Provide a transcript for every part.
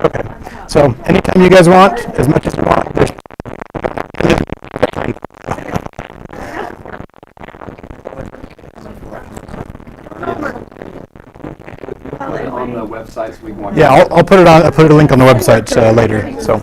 Okay. So anytime you guys want, as much as you want, there's on the website so we can watch. Yeah, I'll put it on. I'll put a link on the website later. So.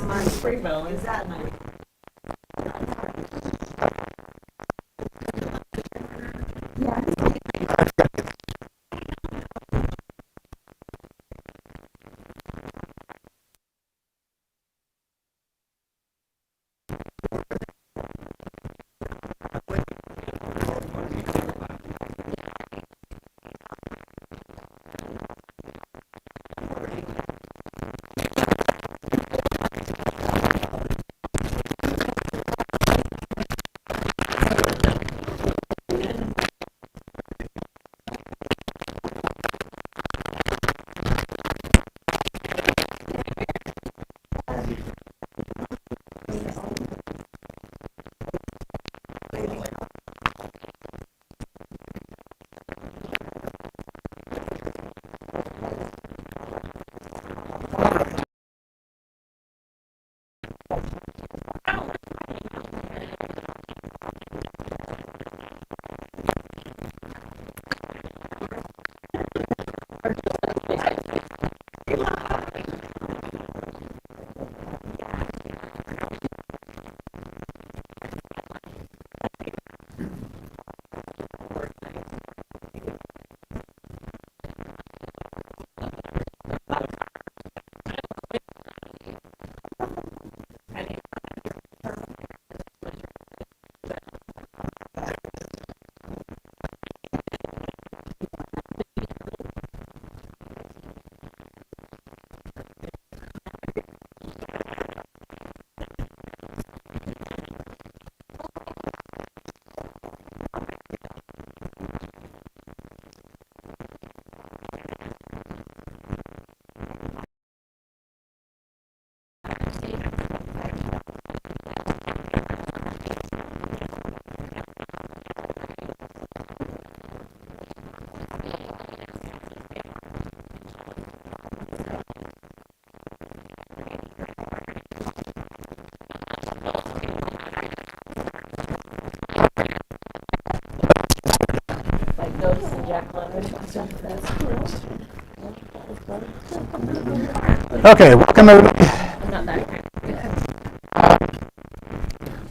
Okay, welcome everybody.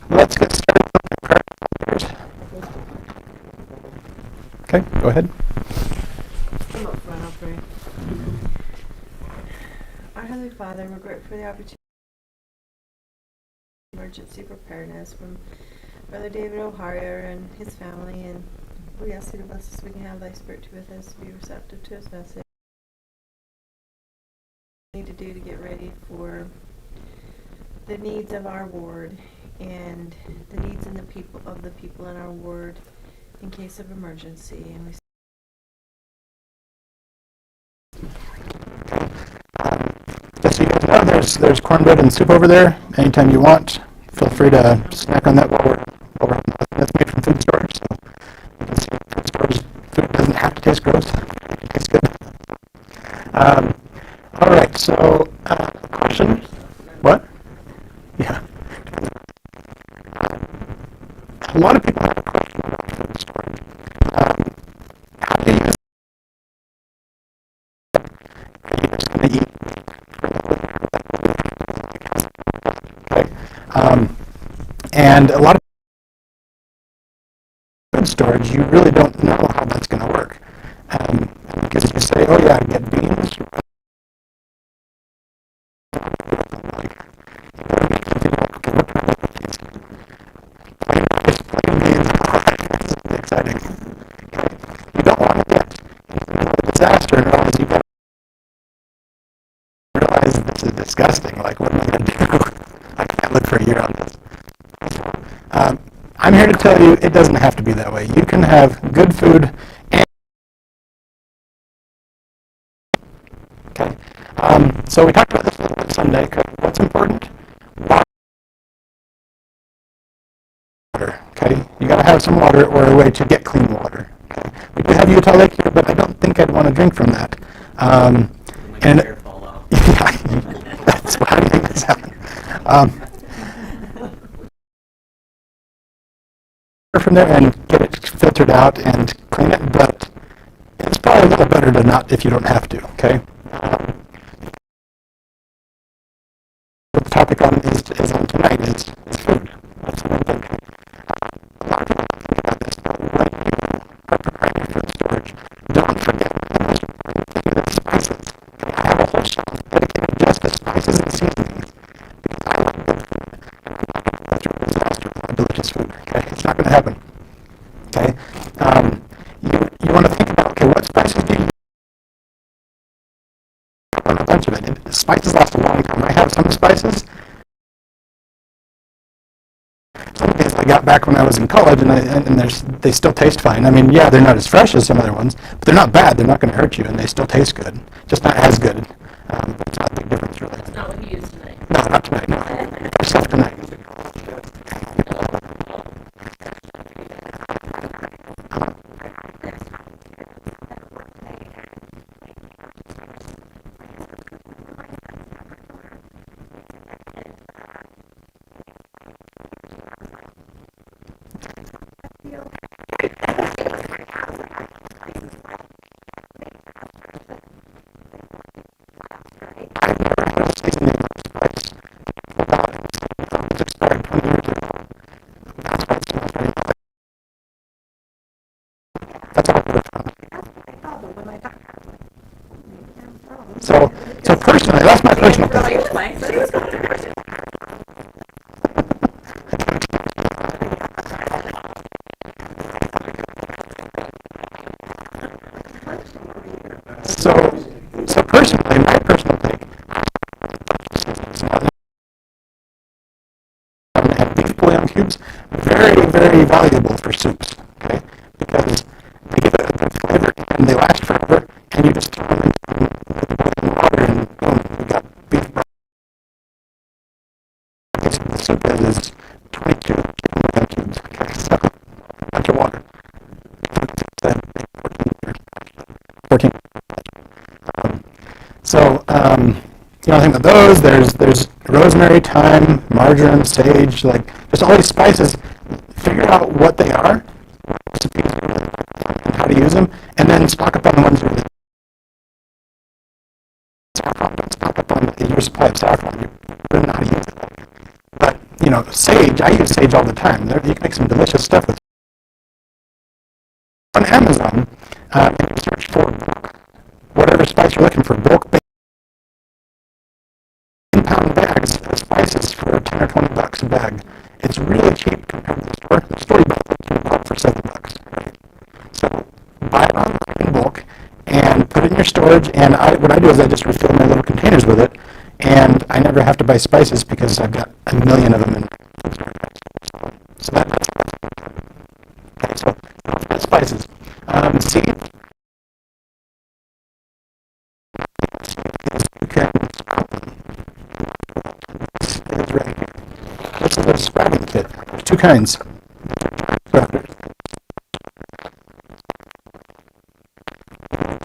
Let's get started. Okay, go ahead. Our Heavenly Father, we're grateful for the opportunity of emergency preparedness from Brother David O'Hara and his family, and we ask you to bless us so we can have thy spirit to be with us, be receptive to his message. What we need to do to get ready for the needs of our ward and the needs and the people in our ward in case of emergency. And we Just so you guys know, there's cornbread and soup over there. Anytime you want, feel free to snack on that while we're on. That's made from food storage, so you can see food storage food doesn't have to taste gross. It tastes good. All right, so question? What? Yeah. A lot of people have a question about food storage. How do you use are you just going to eat okay? And a lot of food storage, you really don't know how that's going to work. Because if you say, oh yeah, I get beans, exciting. Okay. You don't want to get a disaster and realize you got to realize this is disgusting. Like, what am I going to do? I can't live for a year on this. So, I'm here to tell you it doesn't have to be that way. You can have good food and okay. So we talked about this a little bit Sunday. What's important? Water. Okay, you got to have some water or a way to get clean water. Okay, we do have Utah Lake here, but I don't think I'd want to drink from that. And So how do you think this happened? Um, from there and get it filtered out and clean it, but it's probably a little better to not if you don't have to, okay? What the topic is on tonight is food. That's one thing. A lot of people think about this, but when you are preparing food storage, don't forget the most important thing is spices. Okay? I have a whole shelf dedicated just to spices and seasonings because I like good food. And I'm not going to go through a disaster with delicious food, okay? It's not going to happen. Okay, you want to think about, okay, what spices do you use? A bunch of it. Spices last a long time. I have some spices. Some of these I got back when I was in college, and they still taste fine. I mean, yeah, they're not as fresh as some other ones, but they're not bad. They're not going to hurt you, and they still taste good. Just not as good. But it's not a big difference, really. It's not what you use tonight. No, not tonight. No, for stuff tonight. So personally, that's my personal thing. So personally, my personal take, and beef bouillon cubes, very, very valuable for soups, okay? Because they give it a good flavor and they last forever, and you just throw them in boiling water and boom, you got beef broth. The soup is 22 bouillon cubes, okay? So a bunch of water. 14. You know, think about those. There's rosemary, thyme, marjoram, sage, like just all these spices. Figure out what they are, what recipes you really like, and how to use them, and then stock up on the ones you really stock up on your supply of saffron. You really know how to use it. But you know, sage. I use sage all the time. You can make some delicious stuff with. On Amazon, and you search for whatever spice you're looking for, bulk 10-pound bags of spices for $10 or $20 a bag. It's really cheap compared to the store. The store you buy for $7, right? So buy it online in bulk and put it in your storage. And what I do is I just refill my little containers with it, and I never have to buy spices because I've got a million of them in my storage. So that's okay. So spices. Seed. You can sprout them. It's right here. This is a sprouting kit. There's two kinds.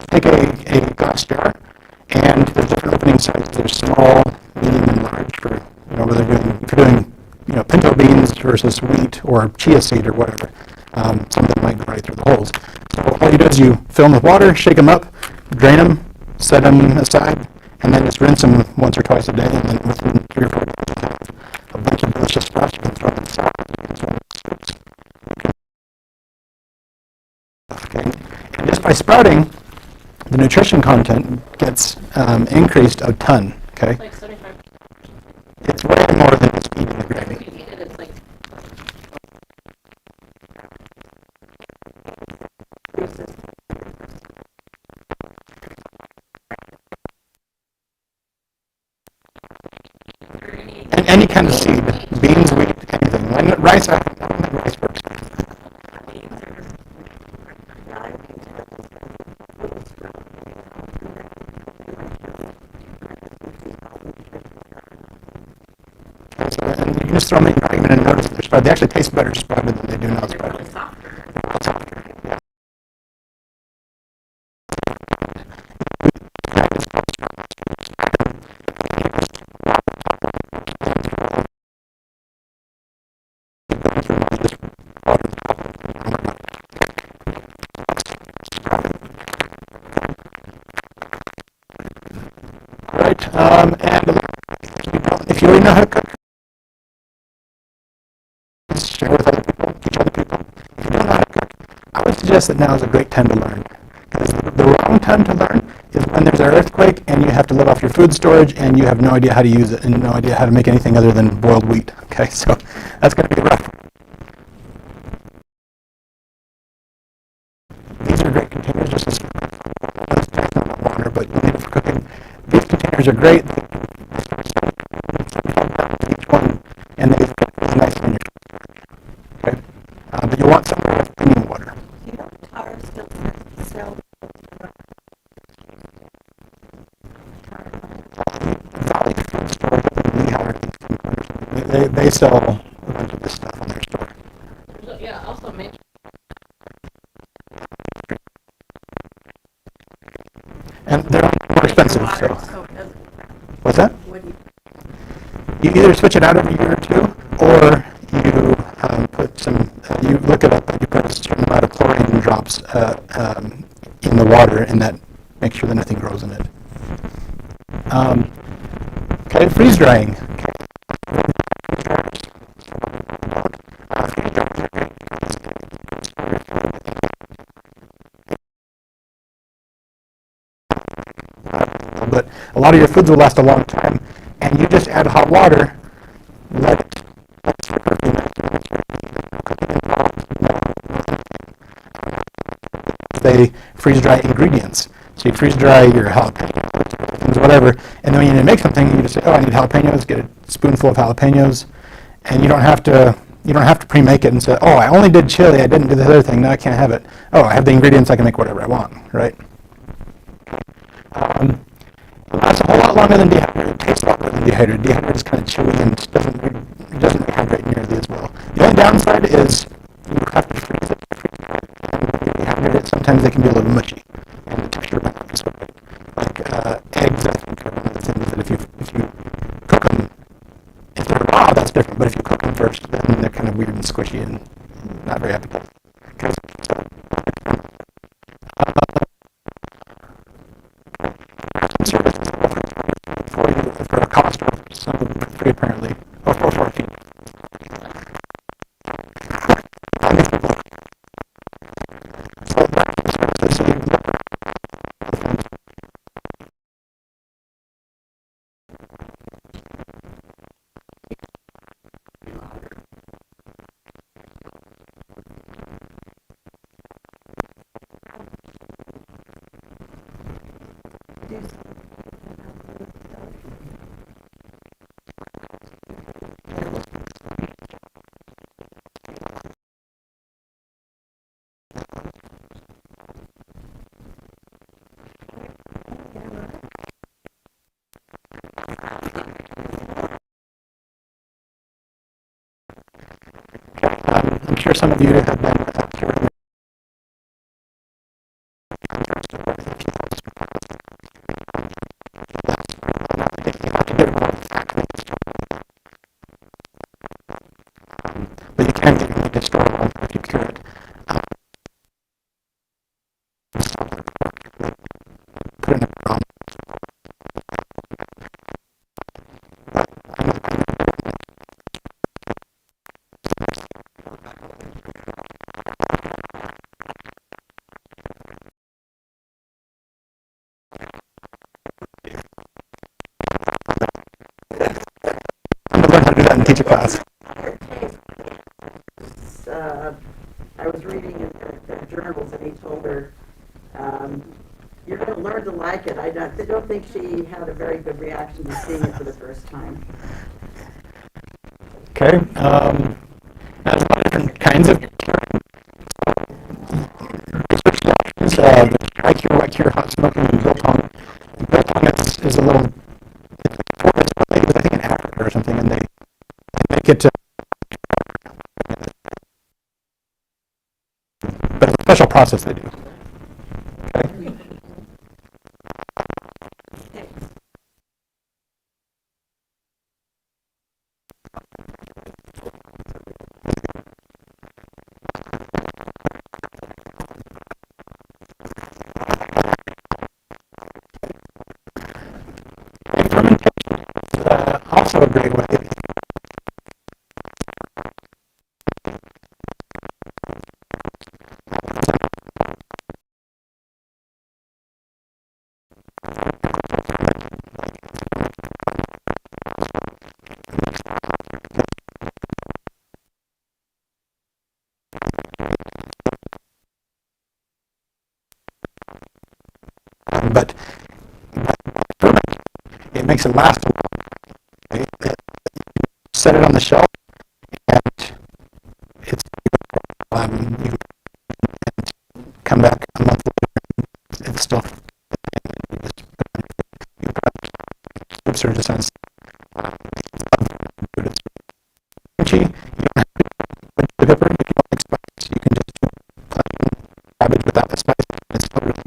Take a glass jar, and there's different opening sizes. There's small, medium, and large for whether if you're doing pinto beans versus wheat or chia seed or whatever. Some of them might go right through the holes. So all you do is you fill them with water, shake them up, drain them, set them aside, and then just rinse them once or twice a day. And then within 3 or 4 days, you have a bunch of delicious sprouts. You can throw them in salads, you can throw them in soups. Okay. And just by sprouting, the nutrition content gets increased a ton. Okay. Like 75%. It's way more than just eating the gravy. If you eat it, it's like And any kind of seed, beans, wheat, anything. Rice, I don't think rice works. And you can just throw them in, you're not even going to notice they're sprouted. They actually taste better sprouted than they do not sprouted. Yeah. And if you already know how to cook, share with other people, teach other people. If you don't know how to cook, I would suggest that now is a great time to learn. Because the wrong time to learn is when there's an earthquake and you have to live off your food storage and you have no idea how to use it and no idea how to make anything other than boiled wheat. Okay, so that's going to be rough. These are great containers, just as not water, but you need it for cooking. These containers are great. They start each one, and they fit really nicely in your storage. Okay, but you want somewhere with premium water. You know, Tara still sells Valley Food Store up in Lehigh. They sell a bunch of this stuff on their store. Yeah, also mention. And they're more expensive, so. What's that? What do You either switch it out every year or two, or you put some, you look it up, and you put a certain amount of chlorine drops in the water, and that makes sure that nothing grows in it. Okay, freeze drying. But a lot of your foods will last a long time, and you just add hot water, let it they freeze dry ingredients. So you freeze dry your jalapenos, whatever, and then when you need to make something, you just say, "Oh, I need jalapenos." Get a spoonful of jalapenos, and you don't have to pre-make it and say, "Oh, I only did chili. I didn't do this other thing. Now I can't have it." Oh, I have the ingredients. I can make whatever I want, right? It lasts a whole lot longer than dehydrated. It tastes a lot better than dehydrated. Dehydrated is kind of chewy and doesn't rehydrate nearly as well. The only downside is you have to freeze it. And when you dehydrate it, sometimes they can be a little mushy, and the texture might not be so great. Like eggs, I think, are one of the things that if you cook them, if they're raw, that's different. But if you cook them first, then they're kind of weird and squishy and not very appetizing. Okay, so for you for a cost of some free apparently, or for a fee. So I'm sure some of you have been curing but you can get it store one if you cure it. Put it in a drum. I'm going to learn how to do that in teacher class. I was reading in their journals, and he told her, "You're going to learn to like it." I don't think she had a very good reaction to seeing it for the first time. Okay. There's a lot of different kinds of curing. Research options. There's dry cure, wet cure, hot smoking, and biltong. Biltong is a little. It's I think in Africa or something, and they make it. But it's a special process they do. Okay. great way. But it makes it last a while. Right? Set it on the shelf, and it's you can come back a month later. It's still soups are just on it's crunchy. You don't have to put the pepper if you don't like spice. You can just do plain cabbage without the spice. It's still really good.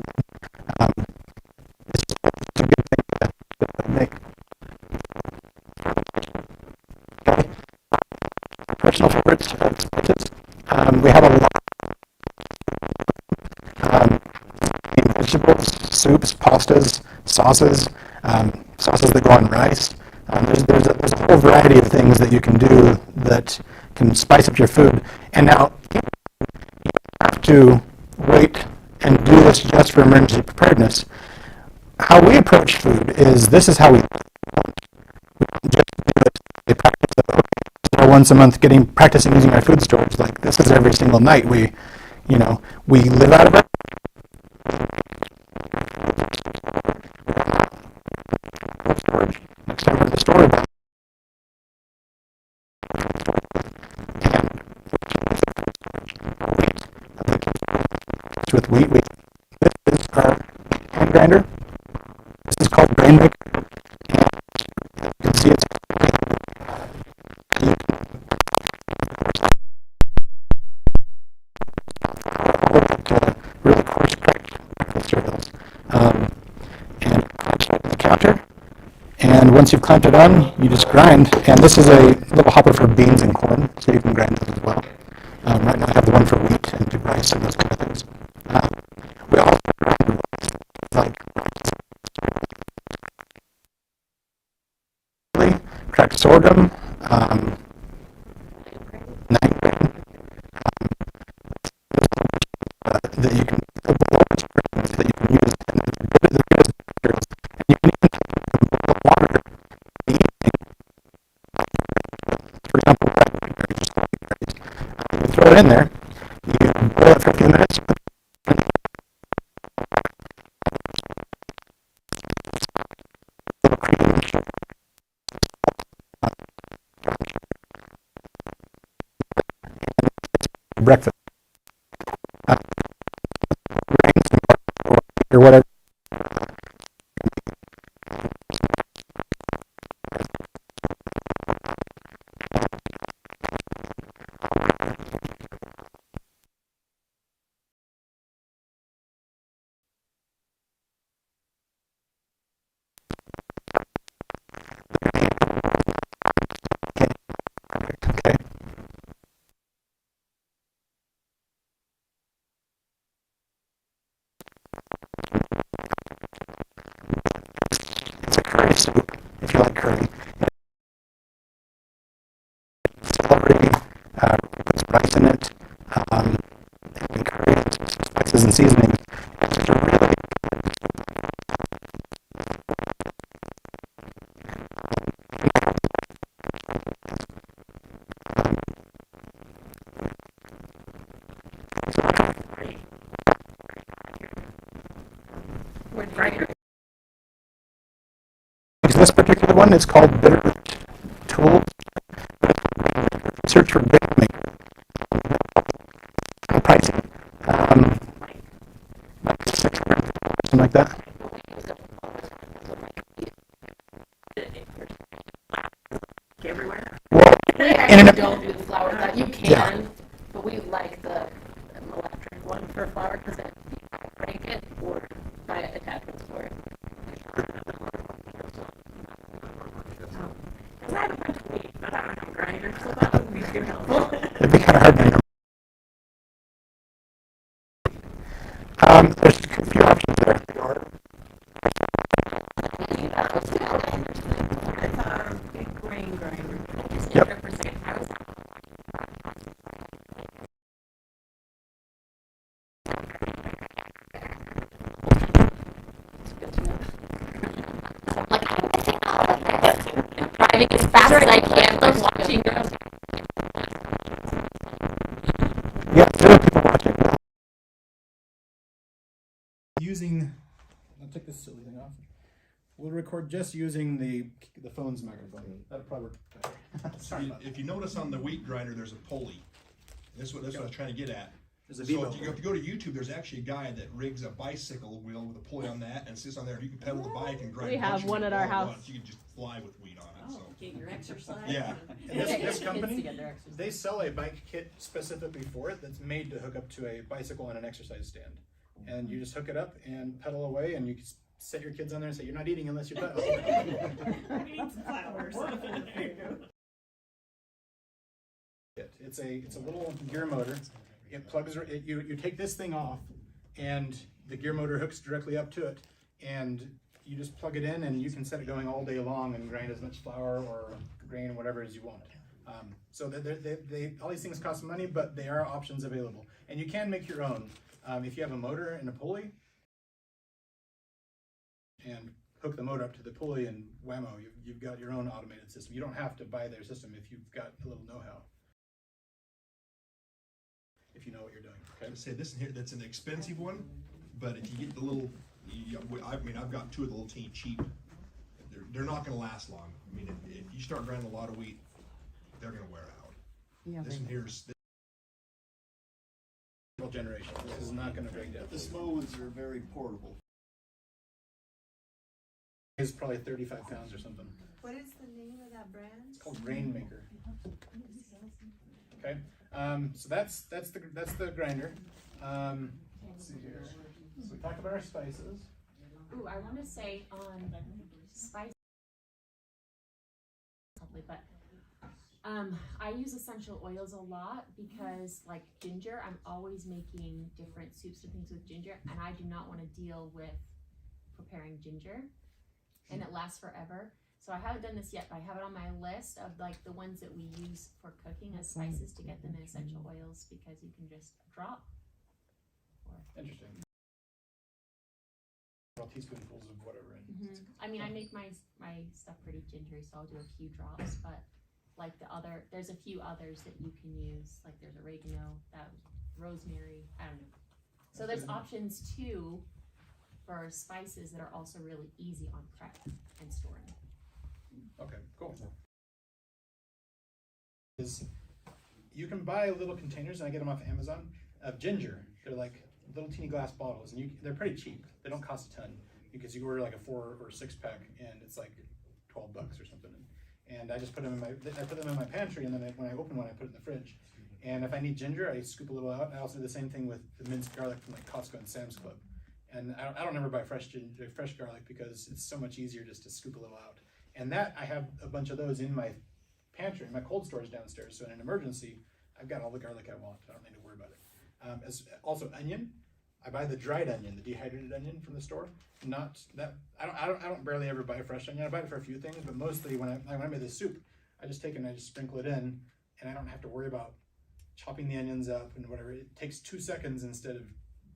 It's just a good thing to make. Okay. Personal favorites of spices. We have a lot in vegetables, soups, pastas, sauces, sauces that go on rice. There's a whole variety of things that you can do that can spice up your food. And now, you have to wait and do this just for emergency preparedness. How we approach food is this is how we don't just do it. We practice it. Okay, once a month, practicing using our food storage. Like this is every single night. We live out of it. Storage. Next time we're in the store, with wheat. This is our hand grinder. This is called grain maker. And you can see it's really coarse breakfast cereals. And clamps right on the counter. And once you've clamped it on, you just grind. And this is a little hopper for beans and corn, so you can grind those as well. Right now I have the one for wheat and rice and those kind of things. We also grind like cracked sorghum, 9-grain, that you can that you can use, and then the good materials. And you can even boil water. For example, you throw it in there, you boil it for a few minutes. Breakfast. Or whatever. Okay. It's a curry soup, if you like curry. Celery, put spice in it, and curry, spices and seasonings. It's just a really this particular one is called Bitterroot Tools. Search for Grain Maker. Pricing. Like $600, something like that. Everywhere. Well, We actually don't do the flour that you can, Yeah. but we like the electric one for flour because it break it or buy attachments for it. Because I have a bunch of wheat, but I don't have a grinder, so that would be too helpful. it'd be kind of hard to know. There's a few options there. It's a big grain driving as fast as I can, but watching them. Yeah, there are people watching. I'll take this silly thing off. We'll record just using the phone's microphone. That'll probably work better. Sorry about that. If you notice on the wheat grinder, there's a pulley. That's what I was trying to get at. There's a So V-motor. if you go to YouTube, there's actually a guy that rigs a bicycle wheel with a pulley on that and sits on there. You can pedal the bike and grind. We have bunches one of at it our all house. once. You can just fly with wheat on it. So Get your exercise. yeah. And this company, get their exercise. they sell a bike kit specifically for it that's made to hook up to a bicycle and an exercise stand. And you just hook it up and pedal away, and you can set your kids on there and say, you're not eating unless you pedal. We need some flowers. It's a little gear motor. It plugs, you take this thing off, and the gear motor hooks directly up to it, and you just plug it in, and you can set it going all day long and grind as much flour or grain or whatever as you want. So all these things cost money, but they are options available, and you can make your own. If you have a motor and a pulley, and hook the motor up to the pulley, and whammo, you've got your own automated system. You don't have to buy their system if you've got a little know-how. If you know what you're doing. I would say this in here, that's an expensive one, but if you get the little, I've got two of the little teeny cheap. They're not going to last long. I mean, if you start grinding a lot of wheat, they're going to wear out. Yeah, This one here's. Generation. This is not going to break down. The small ones are very portable. It's probably 35 pounds or something. What is the name of that brand? It's called Rainmaker. Okay, so that's the grinder. Let's see here. So we talked about our spices. Ooh, I want to say on spice, but I use essential oils a lot because, like ginger, I'm always making different soups and things with ginger, and I do not want to deal with preparing ginger, and it lasts forever. So I haven't done this yet, but I have it on my list of like the ones that we use for cooking as spices to get them in essential oils, because you can just drop. Interesting. Well, teaspoonfuls of whatever. I mean, I make my stuff pretty gingery, so I'll do a few drops, but like there's a few others that you can use, like there's oregano, rosemary, I don't know. So there's options too for spices that are also really easy on prep and storing. Okay, cool. You can buy little containers, and I get them off Amazon, of ginger. They're like little teeny glass bottles, and they're pretty cheap. They don't cost a ton, because you order like a 4 or 6 pack, and it's like $12 or something. And I just put them in my pantry, and then when I open one, I put it in the fridge. And if I need ginger, I scoop a little out. I also do the same thing with the minced garlic from like Costco and Sam's Club. And I don't ever buy fresh garlic, because it's so much easier just to scoop a little out. And that, I have a bunch of those in my pantry, my cold storage downstairs. So in an emergency, I've got all the garlic I want. I don't need to worry about it. Also onion, I buy the dried onion, the dehydrated onion from the store. Not that I don't barely ever buy fresh onion. I buy it for a few things, but mostly when I make this soup, I just take it and I just sprinkle it in, and I don't have to worry about chopping the onions up and whatever. It takes 2 seconds instead of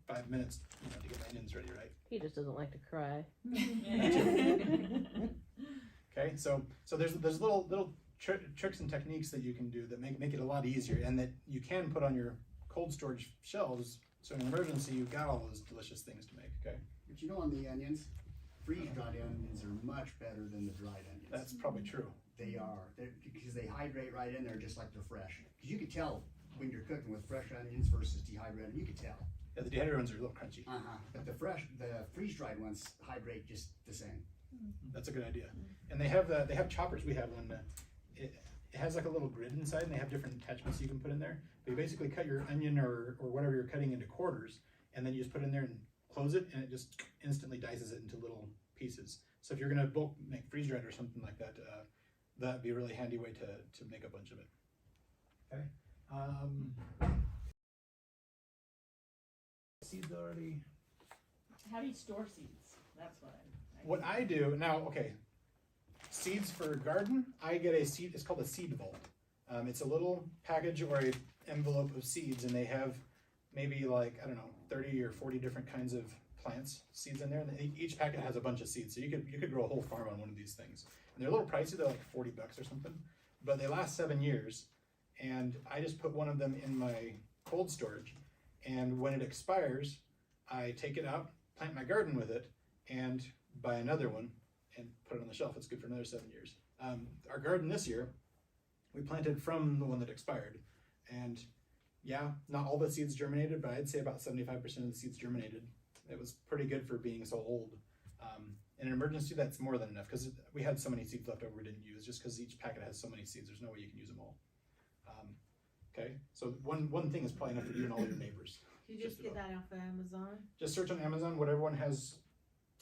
5 minutes, to get my onions ready, right? He just doesn't like to cry. Okay, so there's little tricks and techniques that you can do that make it a lot easier, and that you can put on your cold storage shelves. So in an emergency, you've got all those delicious things to make. Okay. But on the onions, freeze-dried onions are much better than the dried onions. That's probably true. They are, because they hydrate right in there just like they're fresh. Because you can tell when you're cooking with fresh onions versus dehydrated. You can tell. Yeah, the dehydrated ones are a little crunchy. But the freeze-dried ones hydrate just the same. That's a good idea. And they have choppers. We have one. It has like a little grid inside, and they have different attachments you can put in there. But you basically cut your onion or whatever you're cutting into quarters, and then you just put it in there and close it, and it just instantly dices it into little pieces. So if you're gonna bulk make freeze-dried or something like that, that'd be a really handy way to make a bunch of it. Okay. Seeds already. How do you store seeds? That's What I do now, okay. Seeds for garden, I get a seed. It's called a seed vault. It's a little package or a envelope of seeds, and they have maybe like 30 or 40 different kinds of plants seeds in there, and each packet has a bunch of seeds. So you could grow a whole farm on one of these things. And they're a little pricey. They're like $40 or something, but they last 7 years. And I just put one of them in my cold storage, and when it expires, I take it out, plant my garden with it, and buy another one and put it on the shelf. It's good for another 7 years. Our garden this year, we planted from the one that expired, and yeah, not all the seeds germinated, but I'd say about 75% of the seeds germinated. It was pretty good for being so old. In an emergency, that's more than enough, because we had so many seeds left over we didn't use, just because each packet has so many seeds. There's no way you can use them all. Okay, so one thing is probably enough for you and all your neighbors. You just get that off of Amazon? Just search on Amazon, whatever one has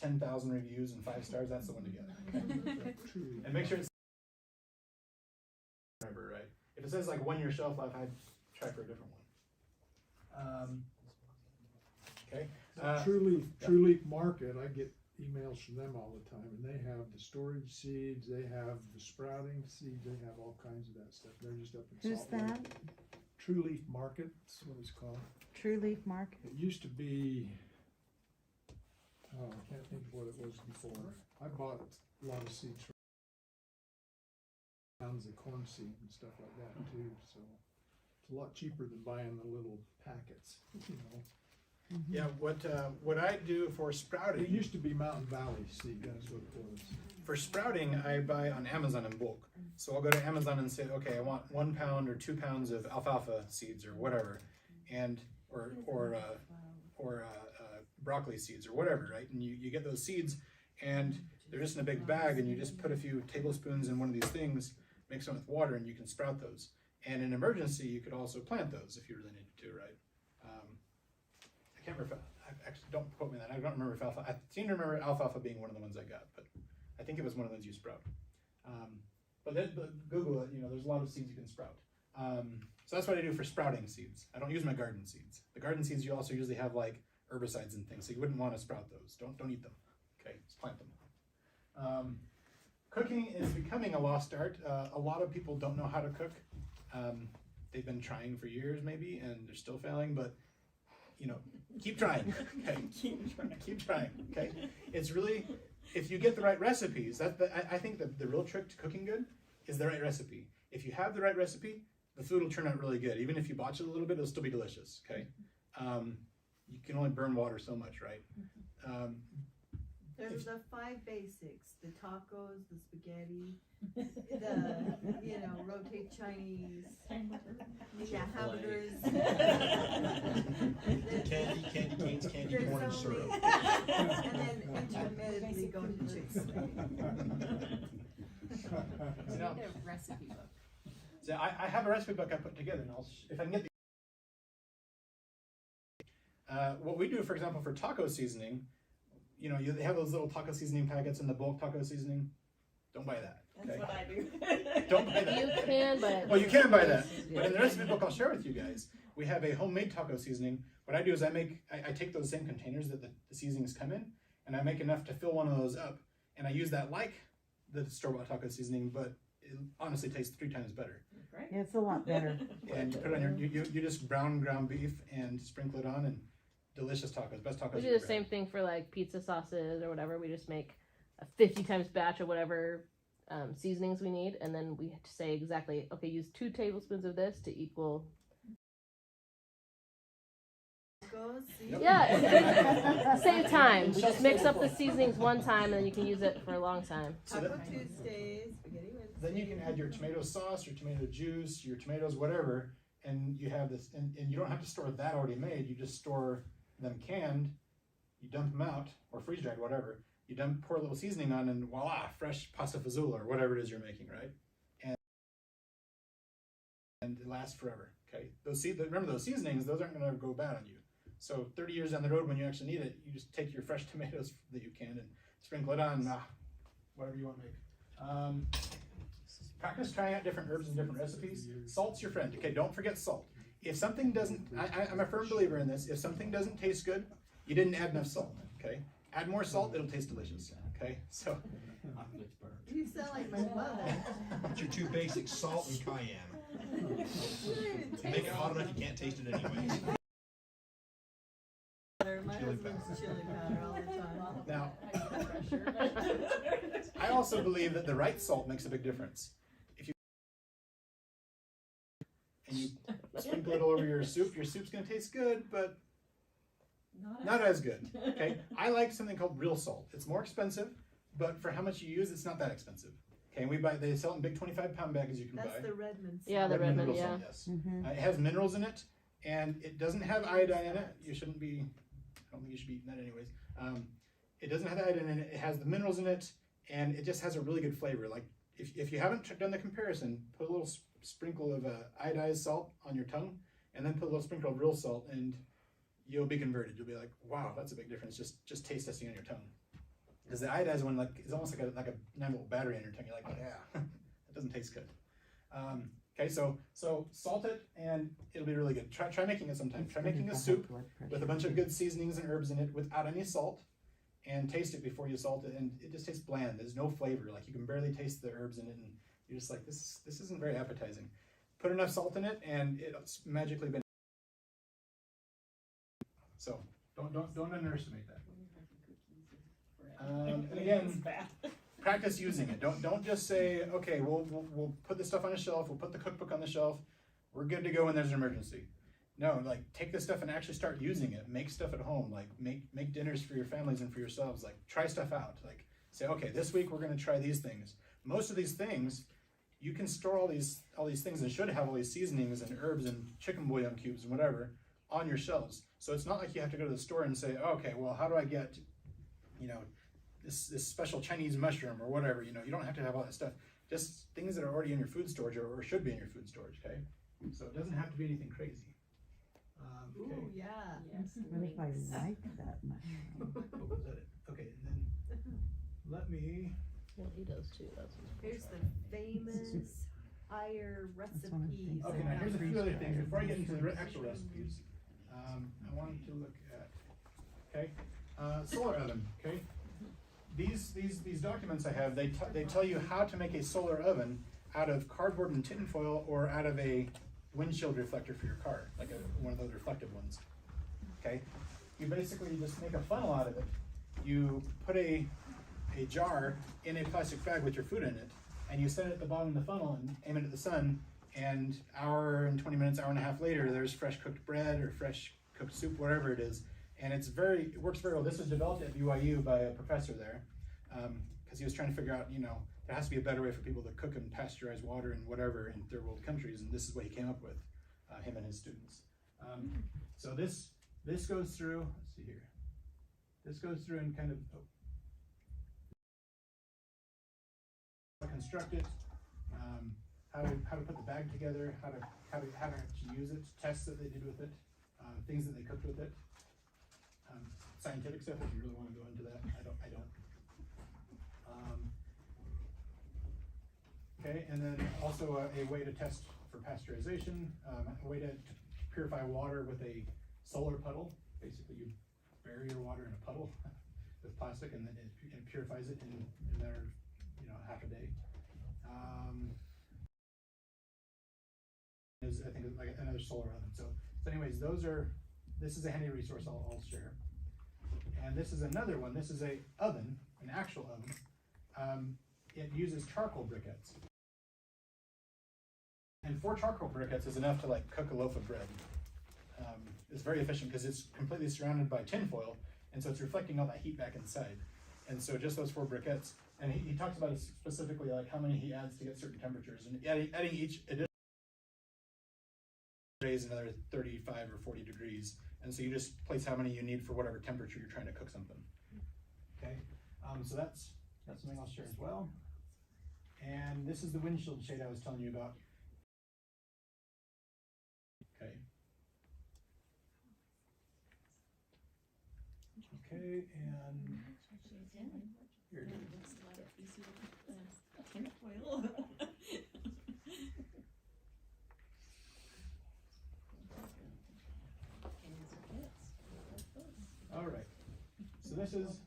10,000 reviews and 5 stars, that's the one to get. Okay? And make sure it's remember, right? If it says like 1 year shelf life, I'd try for a different one. Okay. True Leaf Market, I get emails from them all the time, and they have the storage seeds, they have the sprouting seeds, they have all kinds of that stuff. They're just up in Who's Salt Lake. that? True Leaf Market, that's what it's called. True Leaf Market. It used to be, oh, I can't think of what it was before. I bought a lot of seeds from pounds of corn seed and stuff like that too, so it's a lot cheaper than buying the little packets, you know. Yeah, what I do for It sprouting, used to be Mountain Valley seed, that's what it was. for sprouting, I buy on Amazon in bulk. So I'll go to Amazon and say, okay, I want 1 pound or 2 pounds of alfalfa seeds or whatever, and or broccoli seeds or whatever, right? And you get those seeds, and they're just in a big bag, and you just put a few tablespoons in one of these things, mix them with water, and you can sprout those. And in emergency, you could also plant those if you really needed to, right? I can't remember. Actually, don't quote me on that. I don't remember if alfalfa. I seem to remember alfalfa being one of the ones I got, but I think it was one of those you sprout. But Google it. You know, there's a lot of seeds you can sprout. So that's what I do for sprouting seeds. I don't use my garden seeds. The garden seeds you also usually have like herbicides and things, so you wouldn't want to sprout those. Don't eat them. Okay, just plant them. Cooking is becoming a lost art. A lot of people don't know how to cook. They've been trying for years, maybe, and they're still failing. But you know, keep trying. Okay, keep trying. Okay, it's really, if you get the right recipes. I think that the real trick to cooking good is the right recipe. If you have the right recipe, the food will turn out really good. Even if you botch it a little bit, it'll still be delicious. Okay, you can only burn water so much, right? There's the 5 basics: the tacos, the spaghetti, the rotate Chinese, the hamburgers. Candy canes, candy There's corn, and so syrup. many. And then intermittently go to the Chick-fil-A. You need a recipe book. So I have a recipe book I put together, and if I can get what we do, for example, for taco seasoning, you know, they have those little taco seasoning packets in the bulk taco seasoning. Don't buy that. Okay? That's what I do. Don't buy that. You can, but Well, you can buy that. But in the recipe book I'll share with you guys, we have a homemade taco seasoning. What I do is I take those same containers that the seasonings come in, and I make enough to fill one of those up, and I use that like the store-bought taco seasoning, but it honestly tastes 3 times better. Right? Yeah, it's a lot better. And you put it on you just brown ground beef and sprinkle it on, and delicious tacos, best tacos. we do you the ever same had. thing for like pizza sauces or whatever. We just make a 50 times batch of whatever seasonings we need, and then we say exactly, okay, use 2 tablespoons of this to equal. Yep. Yeah, save time. We just mix up the seasonings one time, and then you can use it for a long time. So Taco that- Tuesdays, spaghetti Wednesdays. Then you can add your tomato sauce, your tomato juice, your tomatoes, whatever, and you have this, and you don't have to store that already made. You just store them canned, you dump them out, or freeze dried, whatever. You pour a little seasoning on, and voila, fresh pasta fazola, or whatever it is you're making, right? And it lasts forever, okay? Remember those seasonings, those aren't gonna go bad on you. So 30 years down the road when you actually need it, you just take your fresh tomatoes that you can and sprinkle it on, whatever you want to make. Practice trying out different herbs and different recipes. Salt's your friend. Okay, don't forget salt. If something doesn't, I'm a firm believer in this, if something doesn't taste good, you didn't add enough salt, okay? Add more salt, it'll taste delicious, okay? So, You sound like my mother. What's your 2 basics, salt and cayenne? You make it hot enough, you can't taste it anyway. My husband It's chili powder all the time. Now, I also believe that the right salt makes a big difference. If you and you sprinkle it all over your soup's gonna taste good, but not as good. Okay, I like something called real salt. It's more expensive, but for how much you use, it's not that expensive. Okay, and they sell it in big 25-pound bags you can buy. That's the Redmond. Yeah, the Redmond, real yeah. salt, yes. It has minerals in it, and it doesn't have iodine in it. You shouldn't be, I don't think you should be eating that anyways. It doesn't have iodine in it. It has the minerals in it, and it just has a really good flavor. Like, if you haven't done the comparison, put a little sprinkle of iodized salt on your tongue, and then put a little sprinkle of real salt, and you'll be converted. You'll be like, wow, that's a big difference. Just taste testing on your tongue. Because the iodized one, like, is almost like a 9-volt battery on your tongue. You're like, oh, yeah, that doesn't taste good. Okay, so salt it, and it'll be really good. Try making it sometime. Try making a soup with a bunch of good seasonings and herbs in it without any salt, and taste it before you salt it, and it just tastes bland. There's no flavor. Like, you can barely taste the herbs in it, and you're just like, this isn't very appetizing. Put enough salt in it, and it's magically been. So don't underestimate that. And again, practice using it. Don't just say, okay, we'll put this stuff on a shelf. We'll put the cookbook on the shelf. We're good to go when there's an emergency. No, like, take this stuff and actually start using it. Make stuff at home. Like, make dinners for your families and for yourselves. Like, try stuff out. Like, say, okay, this week we're going to try these things. Most of these things, you can store all these things and should have all these seasonings and herbs and chicken bouillon cubes and whatever on your shelves. So it's not like you have to go to the store and say, okay, well, how do I get, this special Chinese mushroom or whatever? You don't have to have all that stuff. Just things that are already in your food storage or should be in your food storage. Okay, so it doesn't have to be anything crazy. Okay. Ooh, yeah. Yes. What if I like that mushroom? Oh, was that it? Okay, and then let me. Well, he does too. That's Here's the famous higher recipes. Okay, now here's a few other things before I get into the actual recipes. I wanted to look at solar oven. Okay, these documents I have, they tell you how to make a solar oven out of cardboard and tin foil or out of a windshield reflector for your car, like one of those reflective ones. Okay, you basically just make a funnel out of it. You put a jar in a plastic bag with your food in it, and you set it at the bottom of the funnel and aim it at the sun, and hour and 20 minutes, hour and a half later, there's fresh cooked bread or fresh cooked soup, whatever it is, and it works very well. This was developed at BYU by a professor there, because he was trying to figure out, there has to be a better way for people to cook and pasteurize water and whatever in third world countries, and this is what he came up with, him and his students. So this goes through, let's see here, this goes through and kind of construct it, how to put the bag together, how to actually use it, tests that they did with it, things that they cooked with it, scientific stuff if you really want to go into that. I don't. Okay, and then also a way to test for pasteurization, a way to purify water with a solar puddle. Basically, you bury your water in a puddle with plastic, and then it purifies it in a matter of half a day. I think it's like another solar oven. So anyways, this is a handy resource I'll share. And this is another one. This is an actual oven. It uses charcoal briquettes. And 4 charcoal briquettes is enough to cook a loaf of bread. It's very efficient because it's completely surrounded by tin foil, and so it's reflecting all that heat back inside. And so just those 4 briquettes, and he talks about it specifically, like how many he adds to get certain temperatures, and adding each additional raise another 35 or 40 degrees, and so you just place how many you need for whatever temperature you're trying to cook something. Okay, so that's something I'll share as well. And this is the windshield shade I was telling you about. Okay. Okay, and here it is. All right. So this is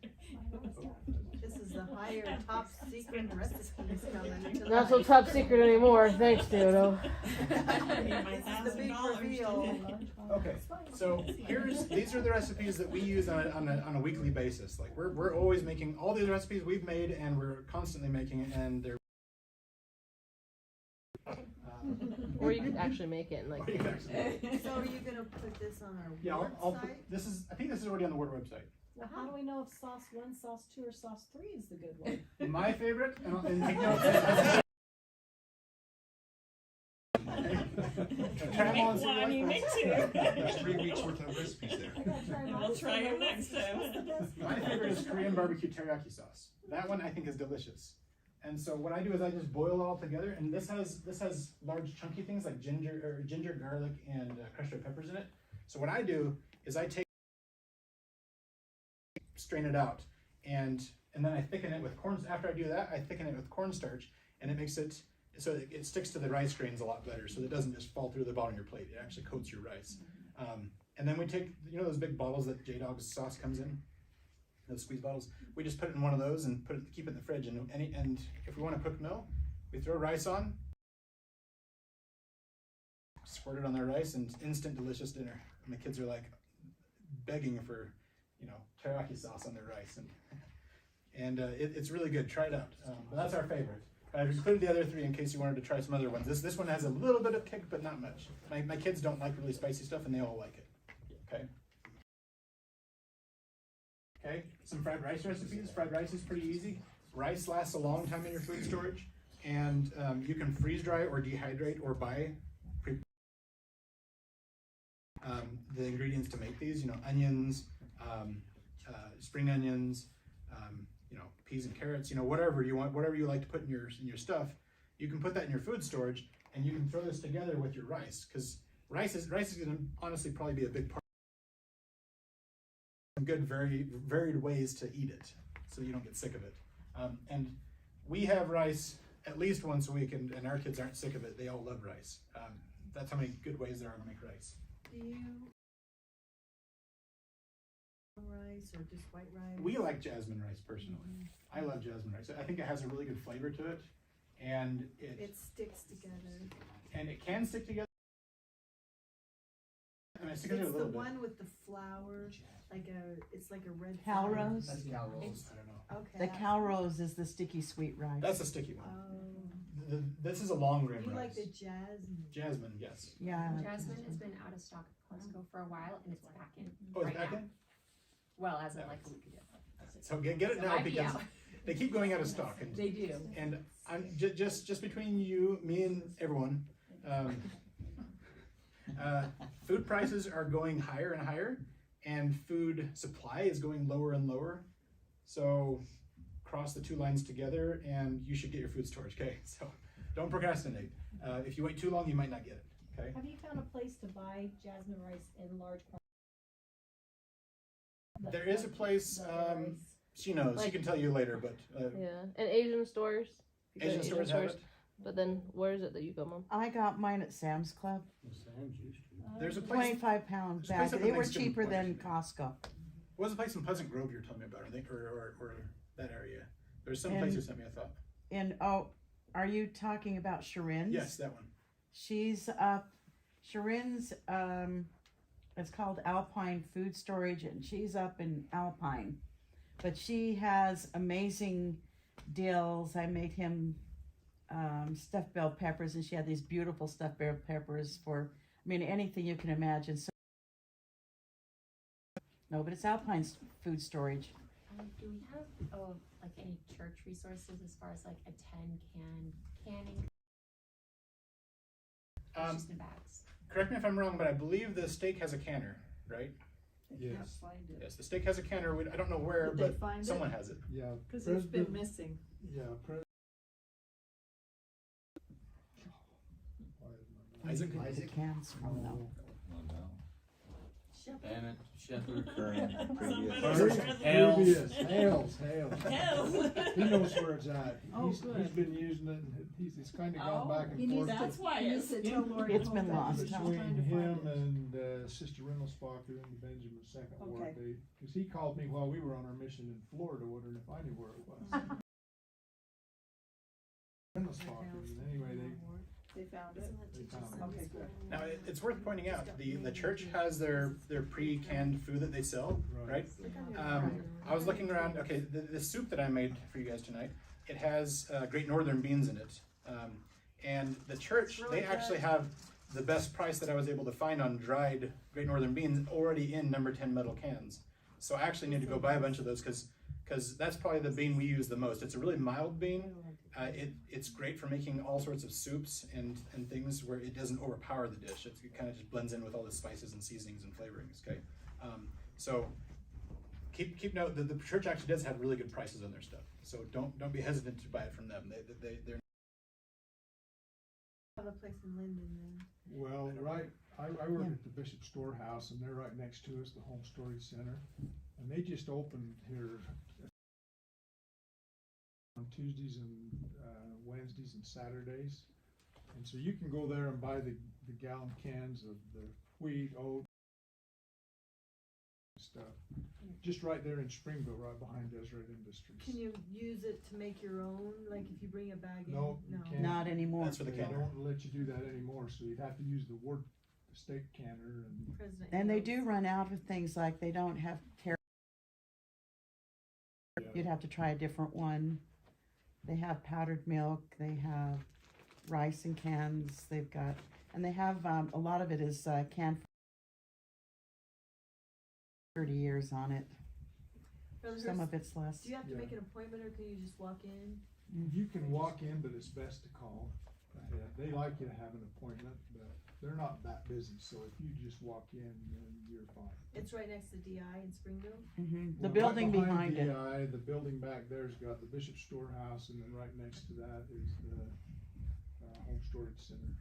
is the higher top secret recipes coming to Not so life. top secret anymore. Thanks, Dodo. This is the big reveal. Okay, so these are the recipes that we use on a weekly basis. Like we're always making all these recipes we've made, and we're constantly making it, and they're. Or you could actually make it and like. So are you gonna put this on our Yeah, I'll put, website? I think this is already on the Word website. Well, how do we know if sauce 1, sauce 2, or sauce 3 is the good one? My favorite, and take notes. Try them all and see what One, you you like. make two. There's 3 weeks worth of recipes there. I'll try them next time. My favorite is Korean barbecue teriyaki sauce. That one I think is delicious. And so what I do is I just boil it all together, and this has large chunky things like ginger, garlic, and crushed red peppers in it. So what I do is I strain it out, and then I thicken it with corn. After I do that, I thicken it with cornstarch, and it makes it so it sticks to the rice grains a lot better, so it doesn't just fall through the bottom of your plate. It actually coats your rice. And then we take those big bottles that J-Dog's sauce comes in. Those squeeze bottles, we just put it in one of those and keep it in the fridge. And if we want to cook meal, we throw rice on, squirt it on their rice, and instant delicious dinner. And the kids are like begging for, teriyaki sauce on their rice, and it's really good. Try it out. But that's our favorite. I've included the other 3 in case you wanted to try some other ones. This one has a little bit of kick, but not much. My kids don't like really spicy stuff, and they all like it. Okay. Okay, some fried rice recipes. Fried rice is pretty easy. Rice lasts a long time in your food storage, and you can freeze dry or dehydrate or buy the ingredients to make these. Onions, spring onions, peas and carrots. Whatever you want, whatever you like to put in your stuff, you can put that in your food storage, and you can throw this together with your rice, because rice is going to honestly probably be a big part. Good, very varied ways to eat it, so you don't get sick of it. And we have rice at least once a week, and our kids aren't sick of it. They all love rice. That's how many good ways there are to make rice. Do you rice or just white rice? We like jasmine rice personally. I love jasmine rice. I think it has a really good flavor to it, and it sticks together. And it can stick together. It's It's the one with the flour, it's like a red flour. Calrose? That's Calrose. I don't know. Okay. The Calrose is the sticky sweet rice. That's a sticky one. Oh. This is a long rim You rice. like the jasmine. Jasmine, yes. Yeah. Jasmine has been out of stock at Costco for a while, and it's back in. Oh, it's right back now. in? Well, as of like a week ago. So get it So now, might be because out. they keep going out of stock. And They do. And I'm just between you, me, and everyone. Food prices are going higher and higher, and food supply is going lower and lower. So cross the 2 lines together, and you should get your food storage. Okay, so don't procrastinate. If you wait too long, you might not get it. Okay. Have you found a place to buy jasmine rice in large quantities? There is a place. She knows. She can tell you later, but Yeah, and Asian stores. If you go to Asian stores have it. But then where is it that you go, Mom? I got mine at Sam's Club. There's a place. 25-pound There's a place bag. up They in were Thanksgiving cheaper than Place. Costco. What was the place in Pleasant Grove you were telling me about? I think, or that area. There's some And- place you sent me. I thought. And are you talking about Sharin's? Yes, that one. She's up. Sharin's. It's called Alpine Food Storage, and she's up in Alpine. But she has amazing deals. I made him stuffed bell peppers, and she had these beautiful stuffed bell peppers for, anything you can imagine. So, no, but it's Alpine's Food Storage. Do we have like any church resources as far as like a 10-can canning? It's just in bags. Correct me if I'm wrong, but I believe the steak has a canner, right? Yes. Yes, the steak has a canner. I don't know where, Did they but find someone it? has it. Yeah. Because it's been President- missing. Yeah. Isaac? The cans from them. Shepherd. Bennett, Shepherd, current, previous. Previous, Hales. Hales. He knows where it's at. Oh, He's good. been using it, and he's kind of gone Oh, back he and needs, forth. that's why He needs to tell Lori It's to been hold that. lost. Trying Between to find him it. and Sister Rimmelsbacher and Benjamin second ward, Okay. because he called me while we were on our mission in Florida, wondering if I knew where it was. Rimmelsbacher, and anyway, They found it. they found it. Okay, good. Now, it's worth pointing out, the church has their pre-canned food that they sell, right? I was looking around, okay, the soup that I made for you guys tonight, it has Great Northern beans in it. And the church, they actually have the best price that I was able to find on dried Great Northern beans already in number 10 metal cans. So I actually need to go buy a bunch of those because that's probably the bean we use the most. It's a really mild bean. It's great for making all sorts of soups and things where it doesn't overpower the dish. It kind of just blends in with all the spices and seasonings and flavorings, okay? So keep note that the church actually does have really good prices on their stuff. So don't be hesitant to buy it from them. They're Have a place in Linden then. Well, right, I work at the Bishop Storehouse, and they're right next to us, the Home Storage Center, and they just opened here on Tuesdays and Wednesdays and Saturdays, and so you can go there and buy the gallon cans of the wheat, oat, stuff, just right there in Springville, right behind Deseret Industries. Can you use it to make your own, like if you bring a bag in? No, you can't. Not anymore. That's for the They canner. don't let you do that anymore, so you'd have to use the steak canner and. President And they Hales. do run out of things like they don't have You'd have to try a different one. They have powdered milk, they have rice in cans, they've got, and they have, a lot of it is canned for 30 years on it. Brother Some Hurst, of it's less. do you have to Yeah. make an appointment or can you just walk in? You can walk in, but it's best to call ahead. They like you to have an appointment, but they're not that busy, so if you just walk in, then you're fine. It's right next to DI in Springville. The Well, building right behind it. DI, the building back there's got the Bishop Storehouse, and then right next to that is the Home Storage Center.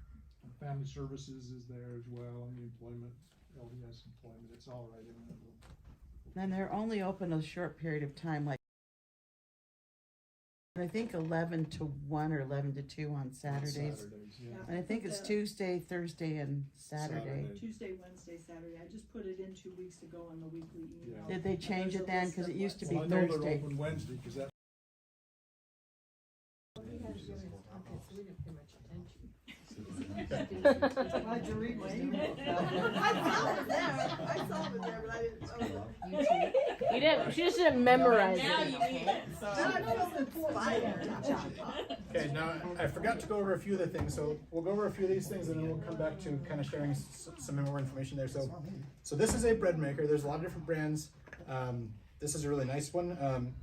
And Family Services is there as well, and the employment, LDS employment, it's all right in there. And they're only open a short period of time, like I think 11 to 1 or 11 to 2 on Saturdays. Yeah. And I think it's Tuesday, Thursday, and Saturday. Tuesday, Wednesday, Saturday. I just put it in 2 weeks ago on the weekly email. Did they change it then? Because it used to be Well, I know they're Thursday. open Wednesday, because that. Okay, so we didn't pay much attention. Why'd you read my email? I saw it there, but I didn't know it. You didn't. She just didn't memorize Now it. you need it, Now I feel inspired. Okay, now I forgot to go over a few of the things, so we'll go over a few of these things and then we'll come back to kind of sharing some more information there. So this is a bread maker. There's a lot of different brands. This is a really nice one.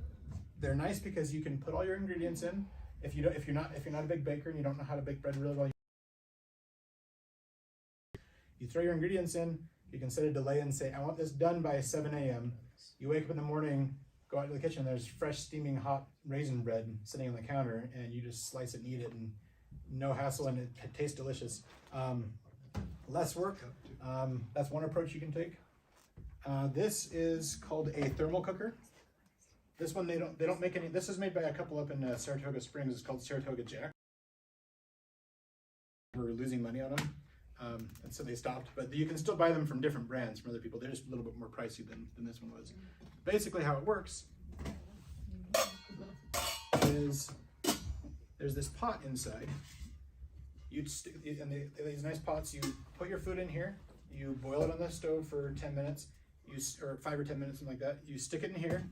They're nice because you can put all your ingredients in. If you're not a big baker and you don't know how to bake bread really well, you throw your ingredients in. You can set a delay and say, I want this done by 7 a.m. You wake up in the morning, go out to the kitchen, there's fresh, steaming, hot raisin bread sitting on the counter, and you just slice it and eat it, and no hassle, and it tastes delicious. Less work. That's one approach you can take. This is called a thermal cooker. This one they don't make any. This is made by a couple up in Saratoga Springs. It's called Saratoga Jack. We're losing money on them. And so they stopped, but you can still buy them from different brands from other people. They're just a little bit more pricey than this one was. Basically how it works is there's this pot inside. You'd stick, and these nice pots, you put your food in here, you boil it on the stove for 10 minutes, or 5 or 10 minutes, something like that. You stick it in here.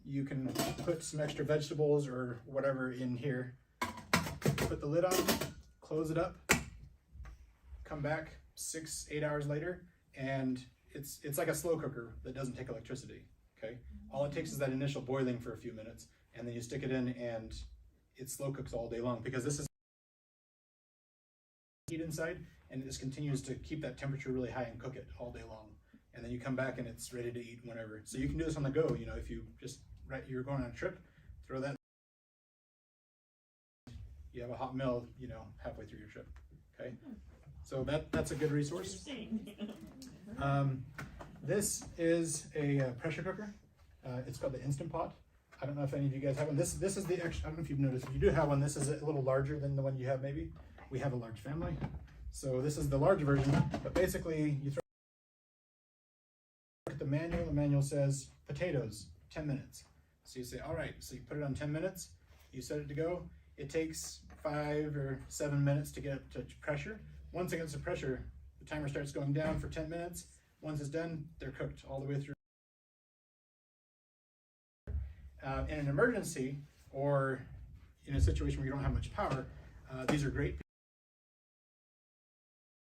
You can put some extra vegetables or whatever in here. Put the lid on, close it up, come back 6-8 hours later, and it's like a slow cooker that doesn't take electricity. Okay, all it takes is that initial boiling for a few minutes, and then you stick it in, and it slow cooks all day long because this is heat inside, and it just continues to keep that temperature really high and cook it all day long. And then you come back and it's ready to eat whenever. So you can do this on the go. You know, if you just you're going on a trip, throw that. You have a hot meal, you know, halfway through your trip. Okay. So that's a good resource. This is a pressure cooker. It's called the Instant Pot. I don't know if any of you guys have one. This is the extra. I don't know if you've noticed. If you do have one, this is a little larger than the one you have. Maybe we have a large family, so this is the large version. But basically, you throw the manual. The manual says potatoes 10 minutes. So you say, all right. So you put it on 10 minutes. You set it to go. It takes 5 or 7 minutes to get up to pressure. Once it gets to pressure, the timer starts going down for 10 minutes. Once it's done, they're cooked all the way through. In an emergency or in a situation where you don't have much power, these are great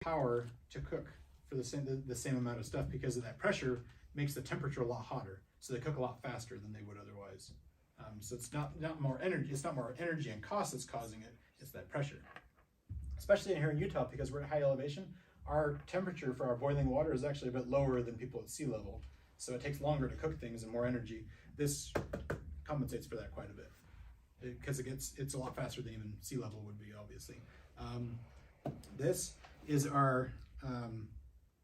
power to cook for the same amount of stuff, because of that pressure makes the temperature a lot hotter, so they cook a lot faster than they would otherwise. So it's not more energy. It's not more energy and cost that's causing it. It's that pressure. Especially here in Utah, because we're at high elevation, our temperature for our boiling water is actually a bit lower than people at sea level. So it takes longer to cook things and more energy. This compensates for that quite a bit, because it's a lot faster than even sea level would be, obviously. This is our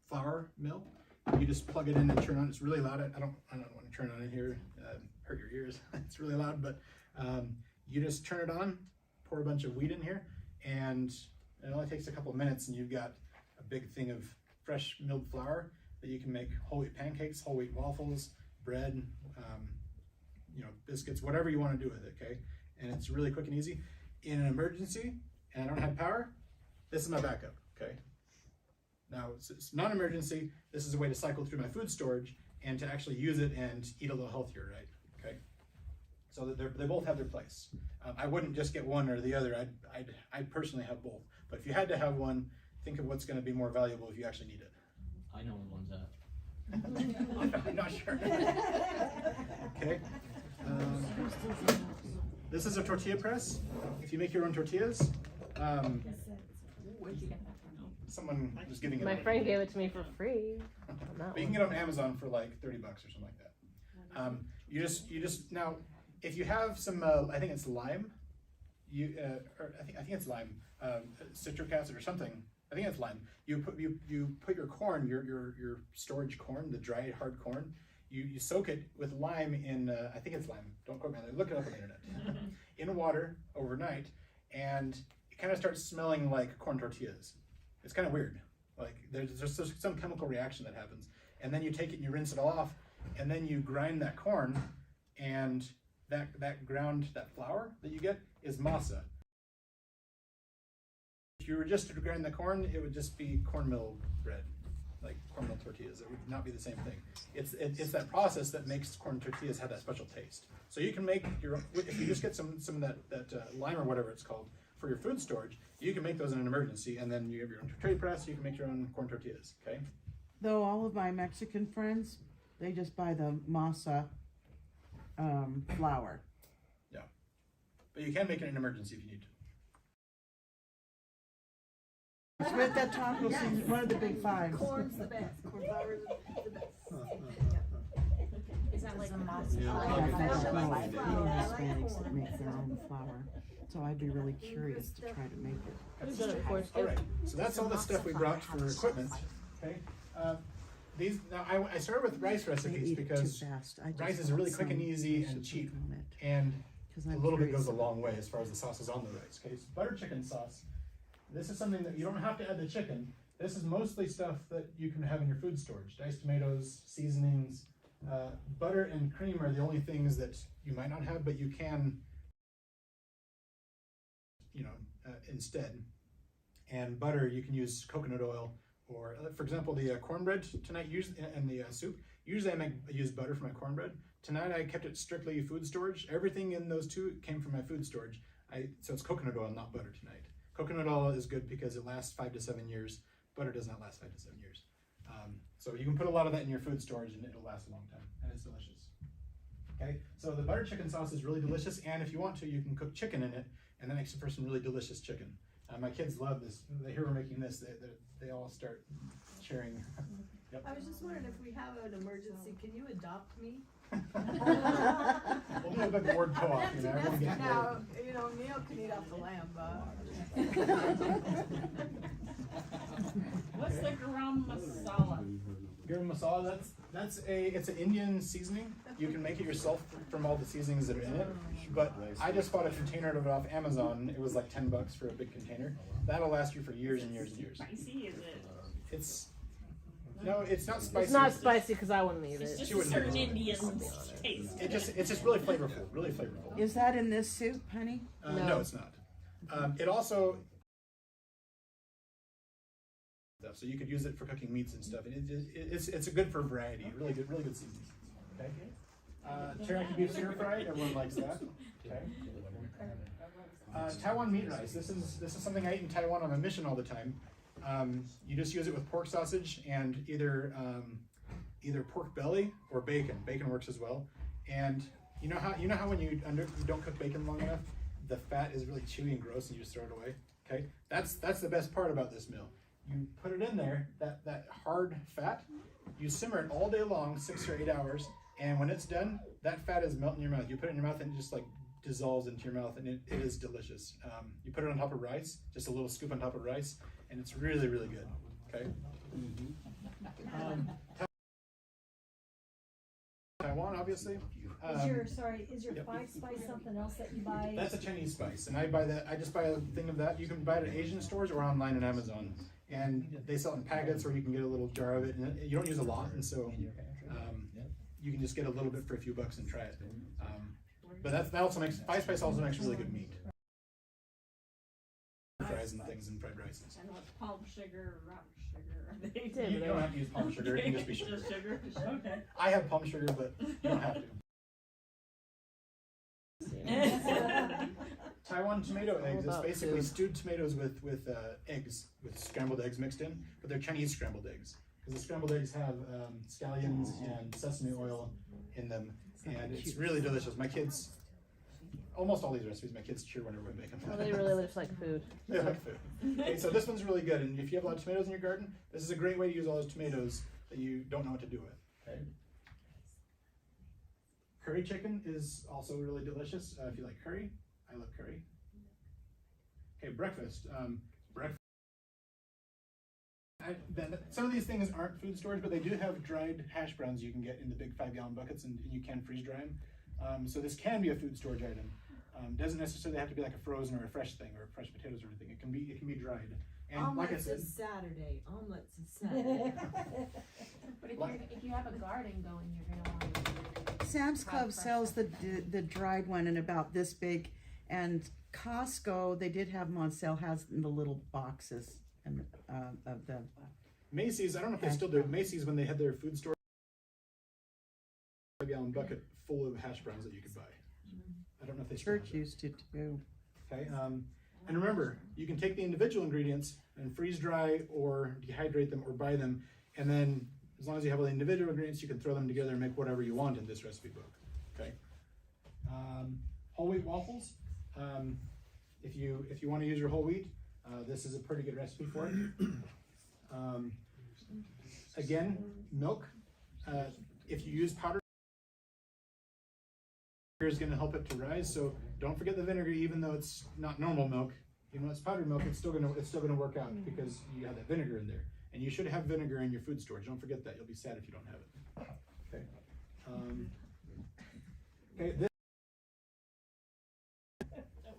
flour mill. You just plug it in and turn on. It's really loud. I don't want to turn on in here, hurt your ears. It's really loud, but you just turn it on, pour a bunch of wheat in here, and it only takes a couple of minutes, and you've got a big thing of fresh milled flour that you can make whole wheat pancakes, whole wheat waffles, bread, biscuits, whatever you want to do with it, okay? And it's really quick and easy. In an emergency, and I don't have power, this is my backup, okay? Now, it's not an emergency. This is a way to cycle through my food storage and to actually use it and eat a little healthier, right? Okay? So that they both have their place. I wouldn't just get one or the other. I'd personally have both. But if you had to have one, think of what's going to be more valuable if you actually need it. I know where one's at. I'm not sure. Okay. This is a tortilla press. If you make your own tortillas, Where'd you get that from? someone was giving it. My friend gave it to me for free. But you can get it on Amazon for like $30 or something like that. You just now, if you have some, I think it's lime. Or I think it's lime, citric acid or something. I think it's lime. You put your corn, your storage corn, the dried hard corn. You soak it with lime in, I think it's lime. Don't quote me on that. Look it up on the internet. In water overnight, and it kind of starts smelling like corn tortillas. It's kind of weird. Like there's some chemical reaction that happens, and then you take it and you rinse it off, and then you grind that corn, and that flour that you get is masa. If you were just to grind the corn, it would just be cornmeal bread, like cornmeal tortillas. It would not be the same thing. It's that process that makes corn tortillas have that special taste. So you can make your own, if you just get some of that lime or whatever it's called for your food storage, you can make those in an emergency, and then you have your own tortilla press, you can make your own corn tortillas, okay? Though all of my Mexican friends, they just buy the masa flour. Yeah. But you can make it in an emergency if you need to. It's with that taco season, one of the big fives. Corn's the best. Corn flour is the best. Is that like a Yeah, masa? I like know flour. I like Hispanics that corn. make their own flour, so I'd be really curious to try to make it. We've done it before, All right, so that's all the stuff we brought for equipment, okay? I started with rice recipes because rice is really quick and easy and cheap, and a little bit goes a long way as far as the sauce is on the rice, okay? So butter chicken sauce. This is something that you don't have to add the chicken. This is mostly stuff that you can have in your food storage. Diced tomatoes, seasonings, butter and cream are the only things that you might not have, but you can, instead. And butter, you can use coconut oil, or for example, the cornbread tonight, and the soup. Usually I use butter for my cornbread. Tonight I kept it strictly food storage. Everything in those two came from my food storage. So it's coconut oil, not butter tonight. Coconut oil is good because it lasts 5 to 7 years. Butter does not last 5 to 7 years. So you can put a lot of that in your food storage and it'll last a long time, and it's delicious. Okay, so the butter chicken sauce is really delicious, and if you want to, you can cook chicken in it, and that makes it for some really delicious chicken. My kids love this. They hear we're making this, they all start cheering. Yep. I was just wondering, if we have an emergency, can you adopt me? We'll do a big word co-op, everyone gets Now, Neil can eat off the lamb, but. What's the garam masala? Garam masala, it's an Indian seasoning. You can make it yourself from all the seasonings that are in it. But I just bought a container of it off Amazon. It was like $10 for a big container. That'll last you for years and years and years. Spicy, is it? It's not spicy. It's not spicy because I wouldn't eat It's it. just She a wouldn't certain eat it. Indian taste. It's just really flavorful, really flavorful. Is that in this soup, honey? No, it's not. It also stuff, so you could use it for cooking meats and stuff. And it's a good for variety. Really good seasoning. Okay. Teriyaki beef stir fry. Everyone likes that. Okay. Taiwan meat rice. This is something I eat in Taiwan on a mission all the time. You just use it with pork sausage and either pork belly or bacon. Bacon works as well. And you know how when you don't cook bacon long enough, the fat is really chewy and gross, and you just throw it away. Okay, that's the best part about this meal. You put it in there, that hard fat. You simmer it all day long, 6 or 8 hours, and when it's done, that fat is melting in your mouth. You put it in your mouth, and it just like dissolves into your mouth, and it is delicious. You put it on top of rice, just a little scoop on top of rice, and it's really good. Okay. Taiwan, obviously. Is your 5-spice something else that you buy? That's a Chinese spice, and I buy that. I just buy a thing of that. You can buy it at Asian stores or online on Amazon, and they sell it in packets, or you can get a little jar of it. And you don't use a lot, and so you can just get a little bit for a few bucks and try it. But that also makes 5-spice also makes really good meat. Fries and things and fried rices. And what's palm sugar or rock sugar? Are they? You don't have to use palm sugar. It can just be sugar. Just sugar. Okay. I have palm sugar, but you don't have to. Taiwan tomato eggs is basically stewed tomatoes with eggs, with scrambled eggs mixed in, but they're Chinese scrambled eggs. Because the scrambled eggs have scallions and sesame oil in them, and it's really delicious. My kids, almost all these recipes, my kids cheer whenever we make them. Well, they really just like food. They like food. Okay, so this one's really good, and if you have a lot of tomatoes in your garden, this is a great way to use all those tomatoes that you don't know what to do with. Okay. Curry chicken is also really delicious. If you like curry, I love curry. Okay, breakfast. Some of these things aren't food storage, but they do have dried hash browns you can get in the big 5-gallon buckets, and you can freeze dry them. So this can be a food storage item. Doesn't necessarily have to be like a frozen or a fresh thing or fresh potatoes or anything. It can be dried. And Omelets like I said, is Saturday. Omelets is Saturday. But if you have a garden going, you're gonna want to. Sam's Club sells the dried one in about this big, and Costco, they did have them on sale, has in the little boxes and of the Macy's, I don't know if they still do it. Macy's, when they had their food store, 5-gallon bucket full of hash browns that you could buy. I don't know if they still have church it. used to too. Okay, and remember, you can take the individual ingredients and freeze dry or dehydrate them or buy them, and then as long as you have all the individual ingredients, you can throw them together and make whatever you want in this recipe book. Okay. Whole wheat waffles. If you want to use your whole wheat, this is a pretty good recipe for it. Again, milk. If you use powdered, is going to help it to rise. So don't forget the vinegar, even though it's not normal milk. Even though it's powdered milk, it's still gonna work out because you have that vinegar in there. And you should have vinegar in your food storage. Don't forget that. You'll be sad if you don't have it. Okay. Okay.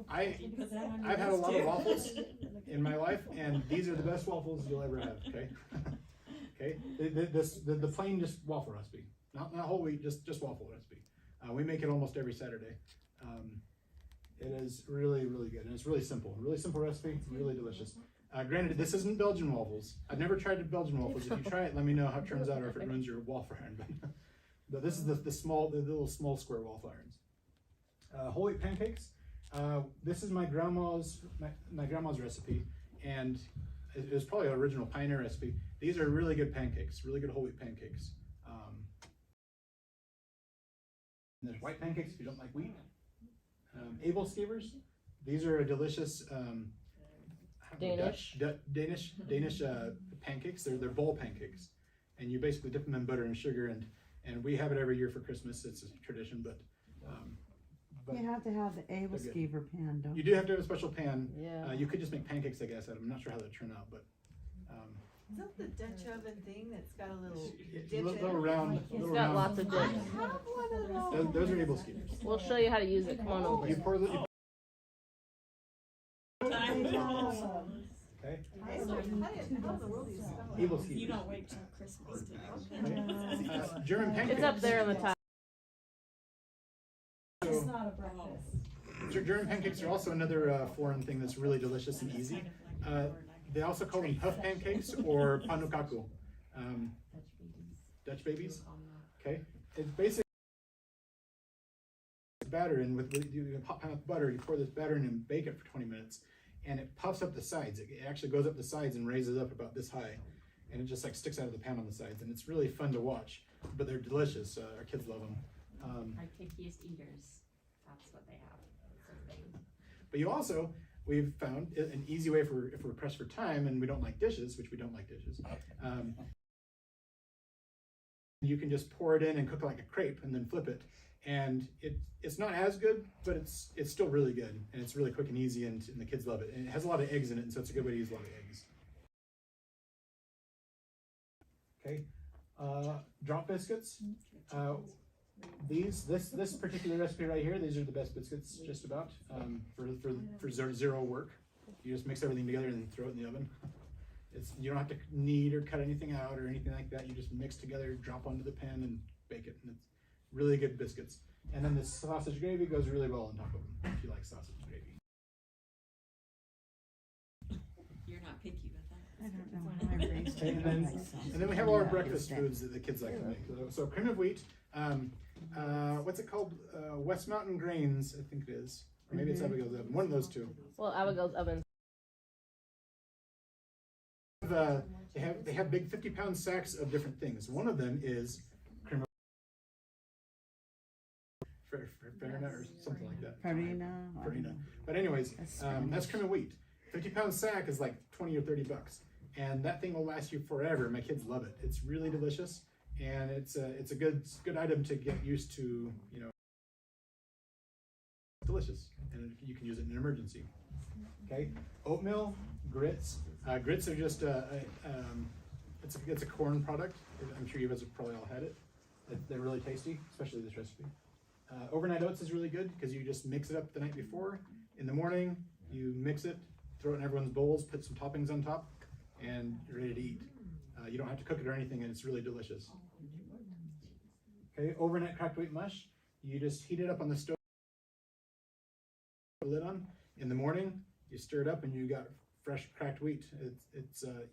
I've had a lot of waffles in my life, and these are the best waffles you'll ever have. Okay. Okay. The plain just waffle recipe, not whole wheat, just waffle recipe. We make it almost every Saturday. It is really good, and it's really simple. Really simple recipe, really delicious. Granted, this isn't Belgian waffles. I've never tried the Belgian waffles. If you try it, let me know how it turns out, or if it ruins your waffle iron. But this is the little small square waffle irons. Whole wheat pancakes. This is my grandma's recipe, and it was probably an original Pioneer recipe. These are really good pancakes, really good whole wheat pancakes. And there's white pancakes if you don't like wheat. Able skewers. These are a delicious Danish pancakes. They're bowl pancakes, and you basically dip them in butter and sugar, and we have it every year for Christmas. It's a tradition, but you have to have the able skewer pan, don't you? You do have to have a special pan. Yeah. You could just make pancakes, I guess. I'm not sure how that turned out, but Is that the Dutch oven thing that's got a little dip Little in it? round. It's little got round- lots of I dips. have one of those. Those are able skaters. We'll show you how to use it. Come on over. You pour the. Okay. I know. Okay. How in the world do you spell it? Able skaters. You don't wait till Christmas to Okay. German pancakes. It's up there on the top. It's not a breakfast. German pancakes are also another foreign thing that's really delicious and easy. They also call them puff pancakes or panukaku. Dutch babies. Okay. It's basically batter in with you pop pan with butter. You pour this batter in and bake it for 20 minutes, and it puffs up the sides. It actually goes up the sides and raises up about this high, and it just like sticks out of the pan on the sides, and it's really fun to watch. But they're delicious. Our kids love them. Our pickiest eaters, that's what they have. It's their thing. But you also, we've found an easy way for if we're pressed for time and we don't like dishes, which we don't like dishes. You can just pour it in and cook it like a crepe and then flip it. And it's not as good, but it's still really good. And it's really quick and easy, and the kids love it. And it has a lot of eggs in it, and so it's a good way to use a lot of eggs. Okay, drop biscuits. This particular recipe right here, these are the best biscuits just about for zero work. You just mix everything together and then throw it in the oven. You don't have to knead or cut anything out or anything like that. You just mix together, drop onto the pan, and bake it. And it's really good biscuits. And then the sausage gravy goes really well on top of them if you like sausage gravy. You're not picky with that. I don't know how I raised And then we have all our breakfast foods that the kids like to make. So cream of wheat. What's it called? West Mountain Grains, I think it is. Or maybe it's Abigail's Oven. One of those two. Well, Abigail's Oven. They have big 50-pound sacks of different things. One of them is cream of Farina or something like that. Farina. But anyways, that's cream of wheat. 50-pound sack is like 20 or 30 bucks, and that thing will last you forever. My kids love it. It's really delicious, and it's a good item to get used to. You know, delicious, and you can use it in an emergency. Okay, oatmeal grits. Grits are just it's a corn product. I'm sure you guys have probably all had it. They're really tasty, especially this recipe. Overnight oats is really good because you just mix it up the night before. In the morning, you mix it, throw it in everyone's bowls, put some toppings on top, and you're ready to eat. You don't have to cook it or anything, and it's really delicious. Okay, overnight cracked wheat mush. You just heat it up on the stove, put the lid on. In the morning, you stir it up, and you got fresh cracked wheat.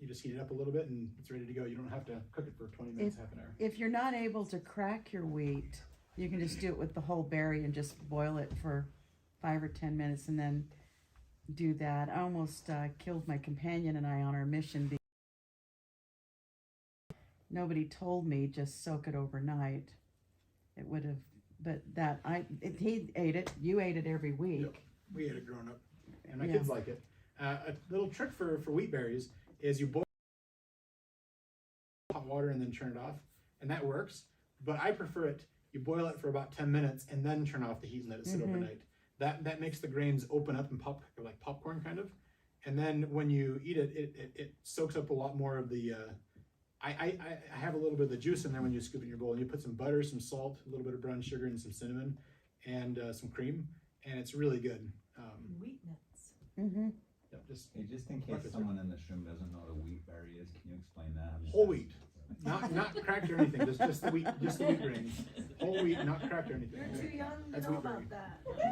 You just heat it up a little bit, and it's ready to go. You don't have to cook it for 20 minutes, half an hour. If you're not able to crack your wheat, you can just do it with the whole berry and just boil it for 5 or 10 minutes and then do that. I almost killed my companion and I on our mission because nobody told me just soak it overnight. It would have, but he ate it. You ate it every week. Yep. We ate it growing up, and my kids like it. A little trick for wheat berries is you boil hot water and then turn it off, and that works. But I prefer it. You boil it for about 10 minutes and then turn off the heat and let it sit overnight. That makes the grains open up and pop like popcorn kind of. And then when you eat it, it soaks up a lot more of the. I have a little bit of the juice in there when you scoop it in your bowl, and you put some butter, some salt, a little bit of brown sugar, and some cinnamon, and some cream, and it's really good. Wheat nuts. Yep, just in case someone in this room doesn't know what a wheat berry is, can you explain that? Whole wheat, not cracked or anything. Just the wheat grains. Whole wheat, not cracked or anything. You're too young to That's know wheat berry. about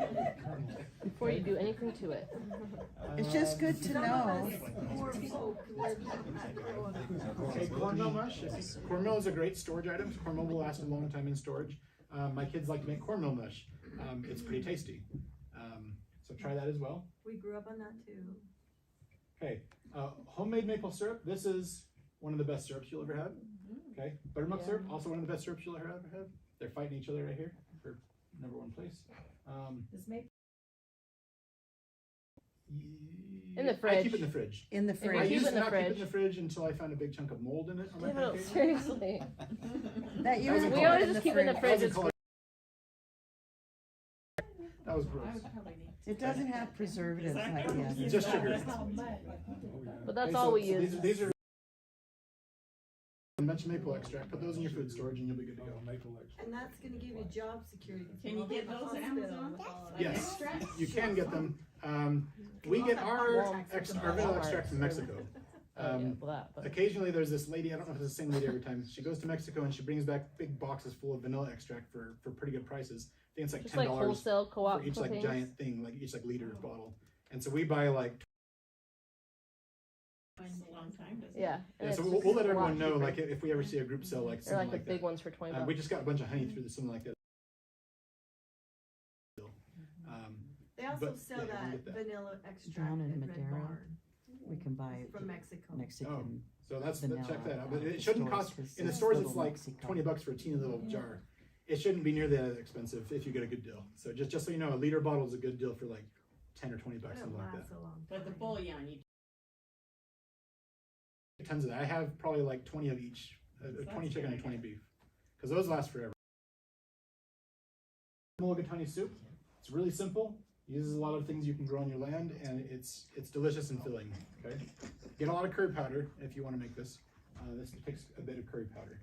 that. Before you do anything to it. It's just good to know. Okay, cornmeal mush. Cornmeal is a great storage item. Cornmeal will last a long time in storage. My kids like to make cornmeal mush. It's pretty tasty. So try that as well. We grew up on that too. Okay, homemade maple syrup. This is one of the best syrups you'll ever have. Okay, buttermilk syrup, also one of the best syrups you'll ever have. They're fighting each other right here for #1 place. Does maple In the I fridge. keep it in the fridge. In the I fridge. I keep used it to in the not keep it in fridge. the fridge until I found a big chunk of mold in it on my No, pancake. seriously. That you That was would a We put always in just the keep it in the fridge. fridge. It's That was gross. It doesn't have preservatives like the It's others. just sugar. But that's Okay, all so we use. These are a bunch of maple extract. Put those in your food storage and you'll be good to go. Maple extract. And that's gonna give you job security. Can you get those at Amazon? Yes, you can get them. We get our vanilla extract from Mexico. Occasionally there's this lady, I don't know if it's the same lady every time, she goes to Mexico and she brings back big boxes full of vanilla extract for pretty good prices. I think it's like Just $10 like wholesale co-op for each like things. giant thing, like each like liter bottle. And so we buy like, A long time, doesn't it? Yeah. yeah, and so it's we'll just let a lot everyone know, cheaper. like if we ever see a group sell like They're something like the like big that. ones for 20 bucks. We just got a bunch of honey through something like that. They also But, sell yeah, we that get that. vanilla extract Down in at Red Madera, Barn we can buy from Mexico. Mexican. So that's vanilla check that out. But at it shouldn't stores, cost 'cause in the it's stores. little It's like Mexico. $20 for a teeny little jar. It shouldn't be near that expensive if you get a good deal. So just so you know, a liter bottle is a good deal for like 10 or 20 bucks, It something like that. lasts a long But the time. bouillon, you. Tons of that. I have probably like 20 of each, 20 chicken and 20 beef, because those last forever. Mulligatawny soup. It's really simple. Uses a lot of things you can grow on your land, and it's delicious and filling. Okay, get a lot of curry powder if you want to make this. This takes a bit of curry powder.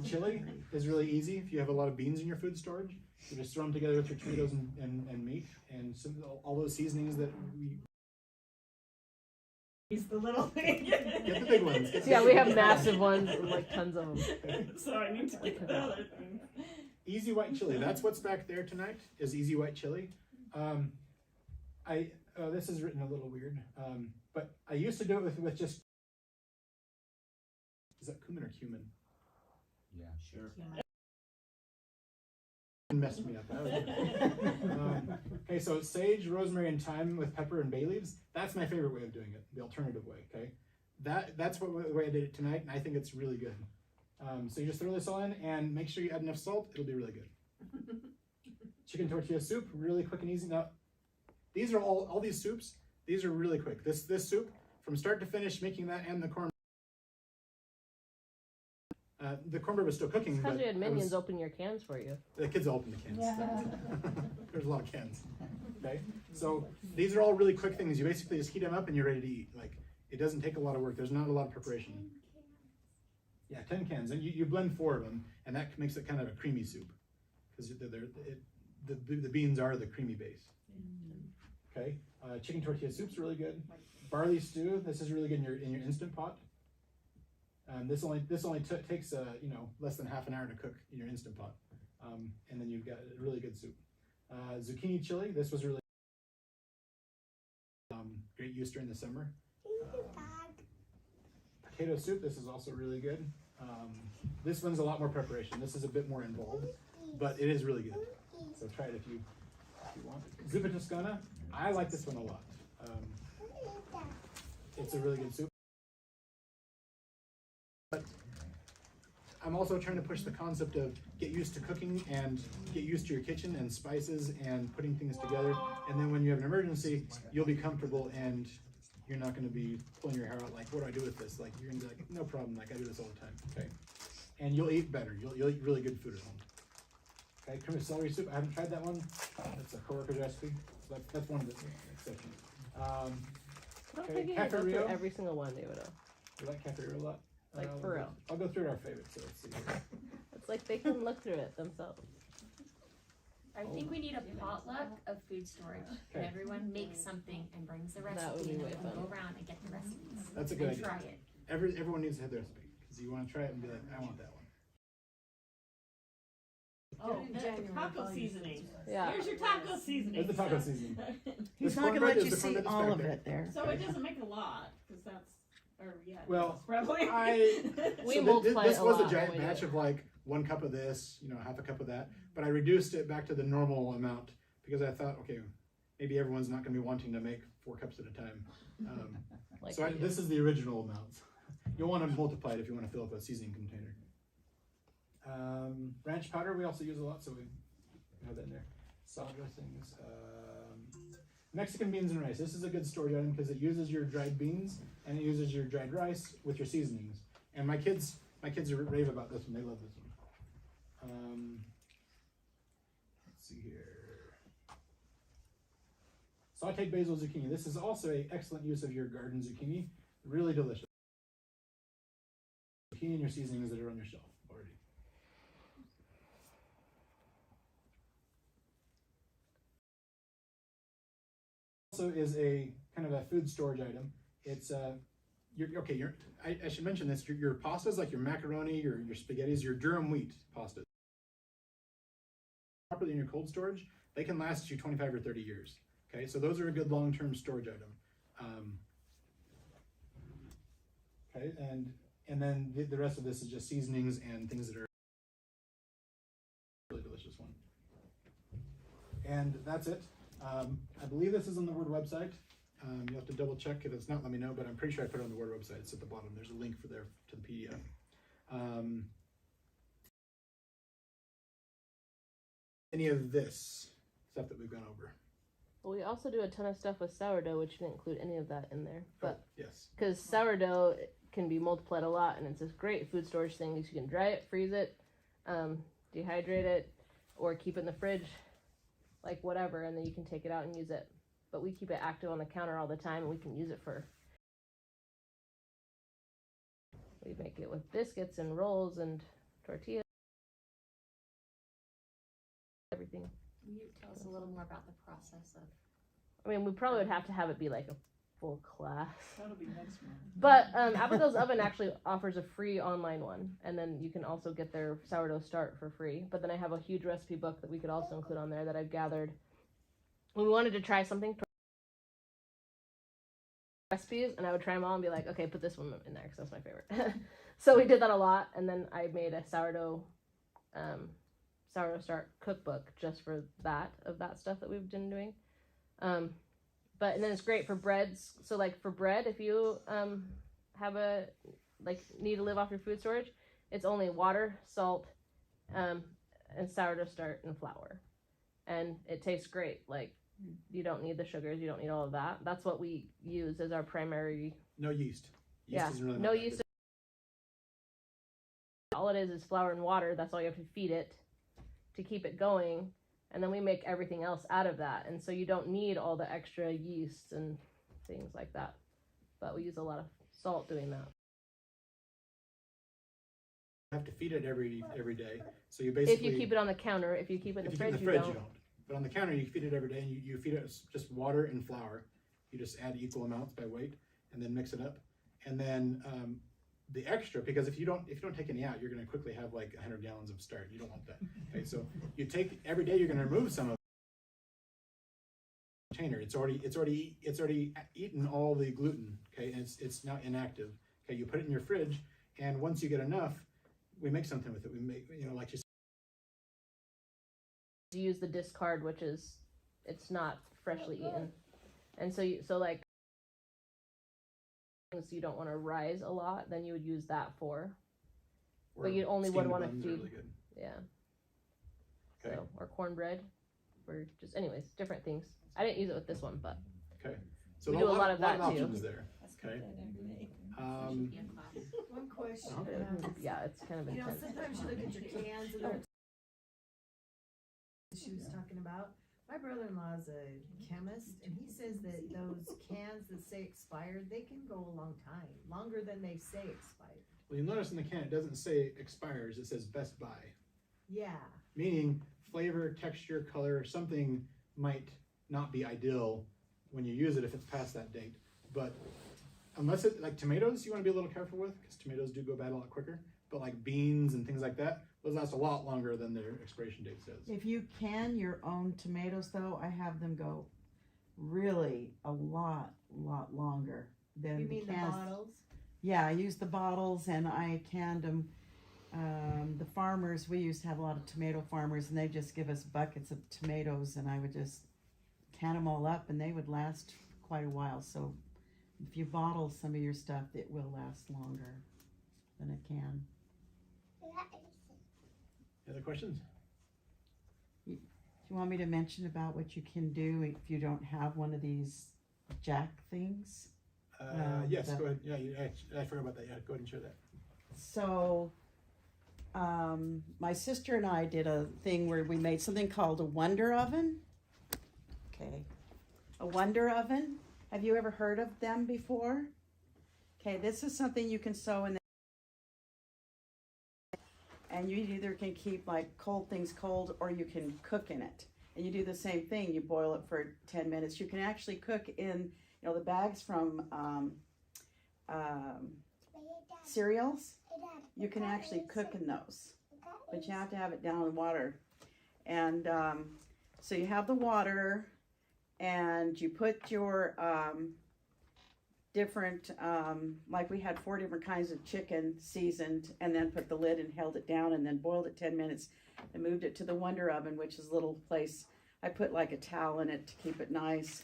Chili is really easy. If you have a lot of beans in your food storage, you just throw them together with your tomatoes and meat, and all those seasonings that we. He's the little thing. Get the big ones. Get the Yeah, big we have ones. massive ones, and like tons of them. So I need to get the other thing. Easy white chili. That's what's back there tonight. Is easy white chili. This is written a little weird, but I used to do it with just. Is that cumin or cumin? Yeah, sure. It messed me up. Okay, so sage, rosemary, and thyme with pepper and bay leaves. That's my favorite way of doing it. The alternative way. Okay, that's the way I did it tonight, and I think it's really good. So you just throw this all in and make sure you add enough salt. It'll be really good. Chicken tortilla soup, really quick and easy. Now, these are all these soups. These are really quick. This soup from start to finish, making that and the corn. The cornbread was still cooking. Because But we had I minions was- open your cans for you. The kids will open the cans. There's a lot of cans. Okay, so these are all really quick things. You basically just heat them up and you're ready to eat. Like, it doesn't take a lot of work. There's not a lot of preparation. Yeah, 10 cans, and you blend 4 of them, and that makes it kind of a creamy soup because the beans are the creamy base. Okay, chicken tortilla soup's really good. Barley stew. This is really good in your instant pot. This only takes less than half an hour to cook in your instant pot, and then you've got a really good soup. Zucchini chili. This was really great use during the summer. Potato soup. This is also really good. This one's a lot more preparation. This is a bit more involved, but it is really good. So try it if you want. Zuppa Toscana. I like this one a lot. It's a really good soup. But I'm also trying to push the concept of get used to cooking and get used to your kitchen and spices and putting things together. And then when you have an emergency, you'll be comfortable and you're not going to be pulling your hair out like, what do I do with this? Like, you're going to be like, no problem. Like, I do this all the time. Okay. And you'll eat better. You'll eat really good food at home. Okay. Cream of celery soup. I haven't tried that one. That's a coworker's recipe. So that's one of the exceptions. I don't Okay, think you can go Cafe through Rio. every single one, David. You like Cafe Rio a lot? Like, for real. I'll go through our favorites. So let's see. It's like they can look through it themselves. I think we need a potluck of food storage. And Okay. everyone makes something and brings the That would recipe be and way then we fun. go around and get the recipes. That's a good and idea. try it. Everyone needs to have their recipe because you want to try it and be like, I want that one. Oh, in the January, taco probably. seasoning. Yeah. Here's your taco seasoning. There's the taco seasoning. He's This not gonna cornbread let is you the see cornbread that's all back of there. it there. So it doesn't make a lot, because that's, Well, probably. We so multiply this a was lot a giant when we do batch it. of like 1 cup of this, half a cup of that, but I reduced it back to the normal amount because I thought, okay, maybe everyone's not going to be wanting to make 4 cups at a time. Like So we do. this is the original amount. You'll want to multiply it if you want to fill up a seasoning container. Ranch powder we also use a lot, so we have that in there. Salad dressings. Mexican beans and rice. This is a good storage item because it uses your dried beans and it uses your dried rice with your seasonings. And my kids rave about this one. They love this one. Let's see here. Sauteed basil zucchini. This is also an excellent use of your garden zucchini. Really delicious. key in your seasonings that are on your shelf already. Also is a kind of a food storage item. It's I should mention this, your pastas, like your macaroni, your spaghettis, your durum wheat pastas, properly in your cold storage, they can last you 25 or 30 years. Okay, so those are a good long-term storage item. Okay, and then the rest of this is just seasonings and things that are really delicious one. And that's it. I believe this is on the Word website. You'll have to double check. If it's not, let me know, but I'm pretty sure I put it on the Word website. It's at the bottom. There's a link for there to the PDF. Any of this stuff that we've gone over? Well, we also do a ton of stuff with sourdough, which didn't include any of that in there. But yes, because sourdough can be multiplied a lot, and it's this great food storage thing. You can dry it, freeze it, dehydrate it, or keep it in the fridge, like whatever, and then you can take it out and use it. But we keep it active on the counter all the time, and we can use it for. We make it with biscuits and rolls and tortillas, everything. Can you tell us a little more about the process of? I mean, we probably would have to have it be like a full class. That'll be next month. But Abigail's Oven actually offers a free online one, and then you can also get their sourdough start for free. But then I have a huge recipe book that we could also include on there that I've gathered. We wanted to try something recipes, and I would try them all and be like, okay, put this one in there because that's my favorite. So we did that a lot, and then I made a sourdough start cookbook just for that stuff that we've been doing. But and then it's great for breads. So like for bread, if you have need to live off your food storage, it's only water, salt, and sourdough start and flour, and it tastes great. Like you don't need the sugars, you don't need all of that. That's what we use as our primary. No yeast. Yeast is really no yeast. All it is flour and water. That's all you have to feed it to keep it going. And then we make everything else out of that. And so you don't need all the extra yeast and things like that. But we use a lot of salt doing that. You have to feed it every day. So you basically... If you keep it on the counter, if you keep it in the fridge, you don't. But on the counter, you feed it every day, and you feed it just water and flour. You just add equal amounts by weight, and then mix it up. And then the extra, because if you don't take any out, you're going to quickly have like 100 gallons of starch. You don't want that. Okay, so you take every day. You're going to remove some of the container. It's already eaten all the gluten. Okay, and it's now inactive. Okay, you put it in your fridge, and once you get enough, we make something with it. We make like you said. You use the discard, which is it's not freshly eaten, and so you don't want to rise a lot, then you would use that for. But you only would want to feed. Really good. Yeah. Okay. So, or cornbread, or just anyways different things. I didn't use it with this one, but. Okay. So we do a lot of that too. Options there. Okay. One question. Yeah, it's kind of intense. Sometimes you look at your cans and she was talking about. My brother-in-law is a chemist, and he says that those cans that say expired, they can go a long time, longer than they say expired. Well, you'll notice in the can it doesn't say expires, it says best buy. Yeah. Meaning flavor, texture, color, something might not be ideal when you use it if it's past that date. But unless it, like tomatoes, you want to be a little careful with, because tomatoes do go bad a lot quicker. But like beans and things like that, those last a lot longer than their expiration date says. If you can your own tomatoes, though, I have them go really a lot longer than you mean the bottles? Yeah, I use the bottles, and I canned them. The farmers, we used to have a lot of tomato farmers, and they just give us buckets of tomatoes, and I would just can them all up, and they would last quite a while. So if you bottle some of your stuff, it will last longer than a can. Any other questions? Do you want me to mention about what you can do if you don't have one of these jack things? Yes, go ahead. Yeah, I forgot about that. Yeah, go ahead and share that. So, my sister and I did a thing where we made something called a Wonder Oven. Okay. A Wonder Oven. Have you ever heard of them before? Okay, this is something you can sew in and you either can keep like cold things cold or you can cook in it. And you do the same thing. You boil it for 10 minutes. You can actually cook in, you know, the bags from cereals. You can actually cook in those, but you have to have it down in water. And so you have the water, and you put your different, like we had 4 different kinds of chicken seasoned, and then put the lid and held it down, and then boiled it 10 minutes and moved it to the Wonder Oven, which is a little place. I put like a towel in it to keep it nice,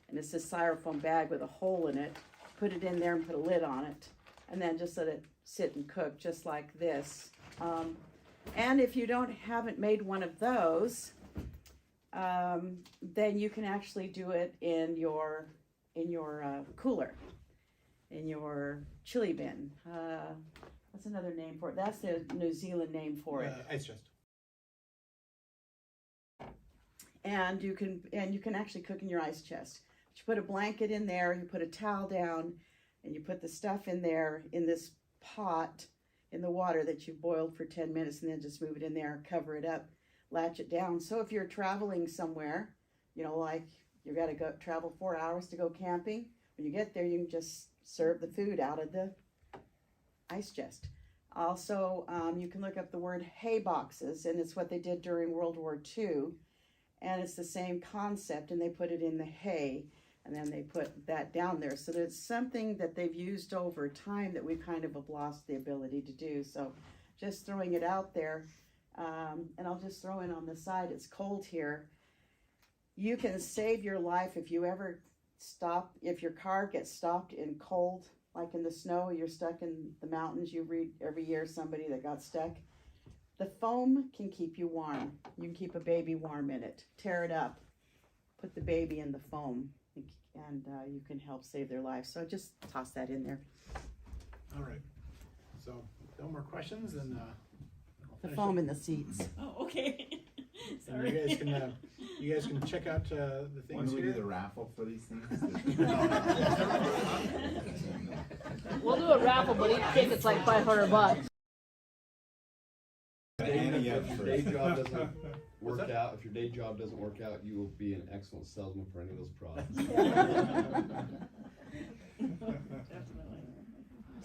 and it's this styrofoam bag with a hole in it. Put it in there and put a lid on it, and then just let it sit and cook just like this. And if you haven't made one of those, then you can actually do it in your cooler, in your chili bin. What's another name for it? That's the New Zealand name for it. Ice chest. And you can actually cook in your ice chest. You put a blanket in there, you put a towel down, and you put the stuff in there in this pot in the water that you boiled for 10 minutes, and then just move it in there, cover it up, latch it down. So if you're traveling somewhere, you know, like you got to go travel 4 hours to go camping, when you get there, you can just serve the food out of the ice chest. Also, you can look up the word hay boxes, and it's what they did during World War II. And it's the same concept, and they put it in the hay, and then they put that down there. So it's something that they've used over time that we kind of have lost the ability to do. So just throwing it out there, and I'll just throw in on the side, it's cold here. You can save your life if you ever if your car gets stopped in cold, like in the snow, you're stuck in the mountains. You read every year somebody that got stuck. The foam can keep you warm. You can keep a baby warm in it. Tear it up, put the baby in the foam, and you can help save their life. So just toss that in there. All right. So no more questions, then the foam in the seats. Oh, okay. Sorry. You guys can check out the things When do we here. do the raffle for these things? We'll do a raffle, but each ticket's like $500. If your day job doesn't work out, if your day job doesn't work out, you will be an excellent salesman for any of those products.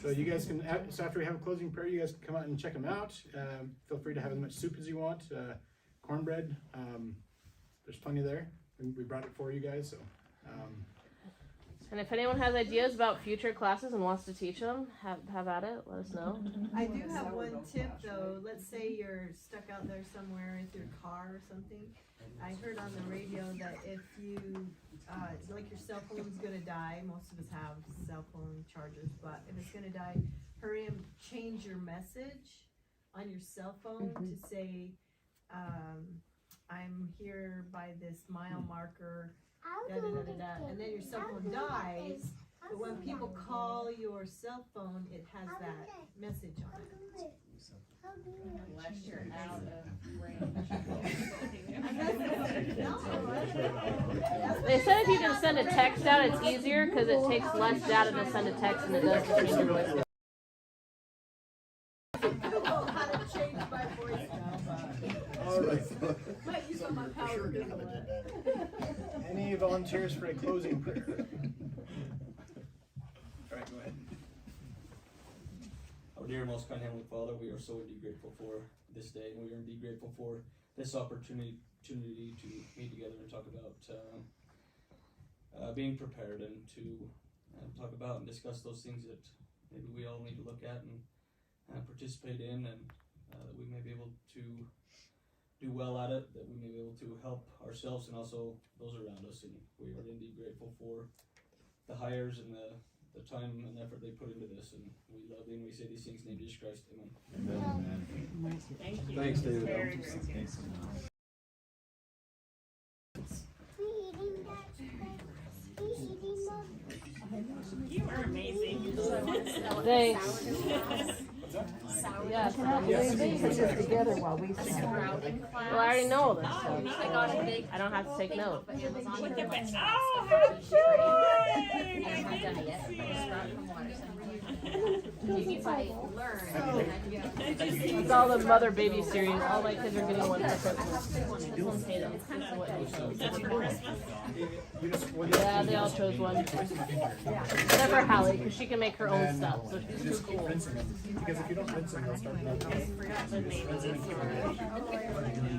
So you guys can, so after we have a closing prayer, you guys can come out and check them out. Feel free to have as much soup as you want. Cornbread, there's plenty there. We brought it for you guys. So. And if anyone has ideas about future classes and wants to teach them, have at it. Let us know. I do have one tip though. Let's say you're stuck out there somewhere with your car or something. I heard on the radio that if you, like your cell phone's gonna die, most of us have cell phone chargers, but if it's gonna die, hurry and change your message on your cell phone to say, I'm here by this mile marker, da, da, da, da, da. And then your cell phone dies, but when people call your cell phone, it has that message on it. Unless you're out of range. They said if you can send a text out, it's easier because it takes less data to send a text than it does to change your voice. I don't know how to change my voice now, but All right. might use on my power bill. Any volunteers for a closing prayer? All right, go ahead. Our dear most kind Heavenly Father, we are so indeed grateful for this day, and we are indeed grateful for this opportunity to meet together and talk about being prepared and to talk about and discuss those things that maybe we all need to look at and participate in, and that we may be able to do well at it, that we may be able to help ourselves and also those around us. And we are indeed grateful for the hires and the time and effort they put into this, and we love you and we say these things in the name of Jesus Christ. Amen. Amen. Thank you. Thanks, David. Very good. Thanks so much. You are amazing. Thanks. Yeah. Put this together while we sing. Well, I already know all this stuff. I don't have to take notes. Look at that. Oh, how cool! If I learn, It's all the mother baby series. All my kids are getting one for Christmas. This one's Hayden. This is what he chose. Yeah, they all chose one. Except for Hallie, because she can make her own stuff, so she's too cool. Because if you don't rinse them, they'll start melting.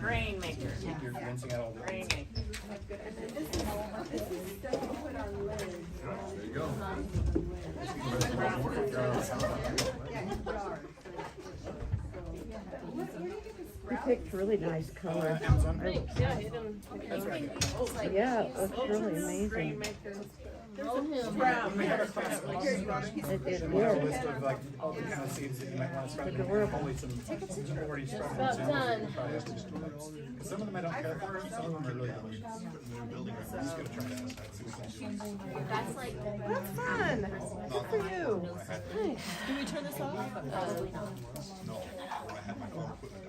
Grain maker. You're rinsing out all the. Grain maker. There you go. You picked really nice color. Thanks. Yeah, Hayden. Yeah, it looks really amazing. Grain maker. We have a class It a will. list of like all the kind of seeds that you might want to sprout. Hopefully some already sprouted. About done. Some of them I don't care for, some of them are really delicious. They're building right now. Just gonna try to ask that, see what we can do. that's like. That's fun. Good for you. Do we turn this off? Probably not. No, I had my phone equipment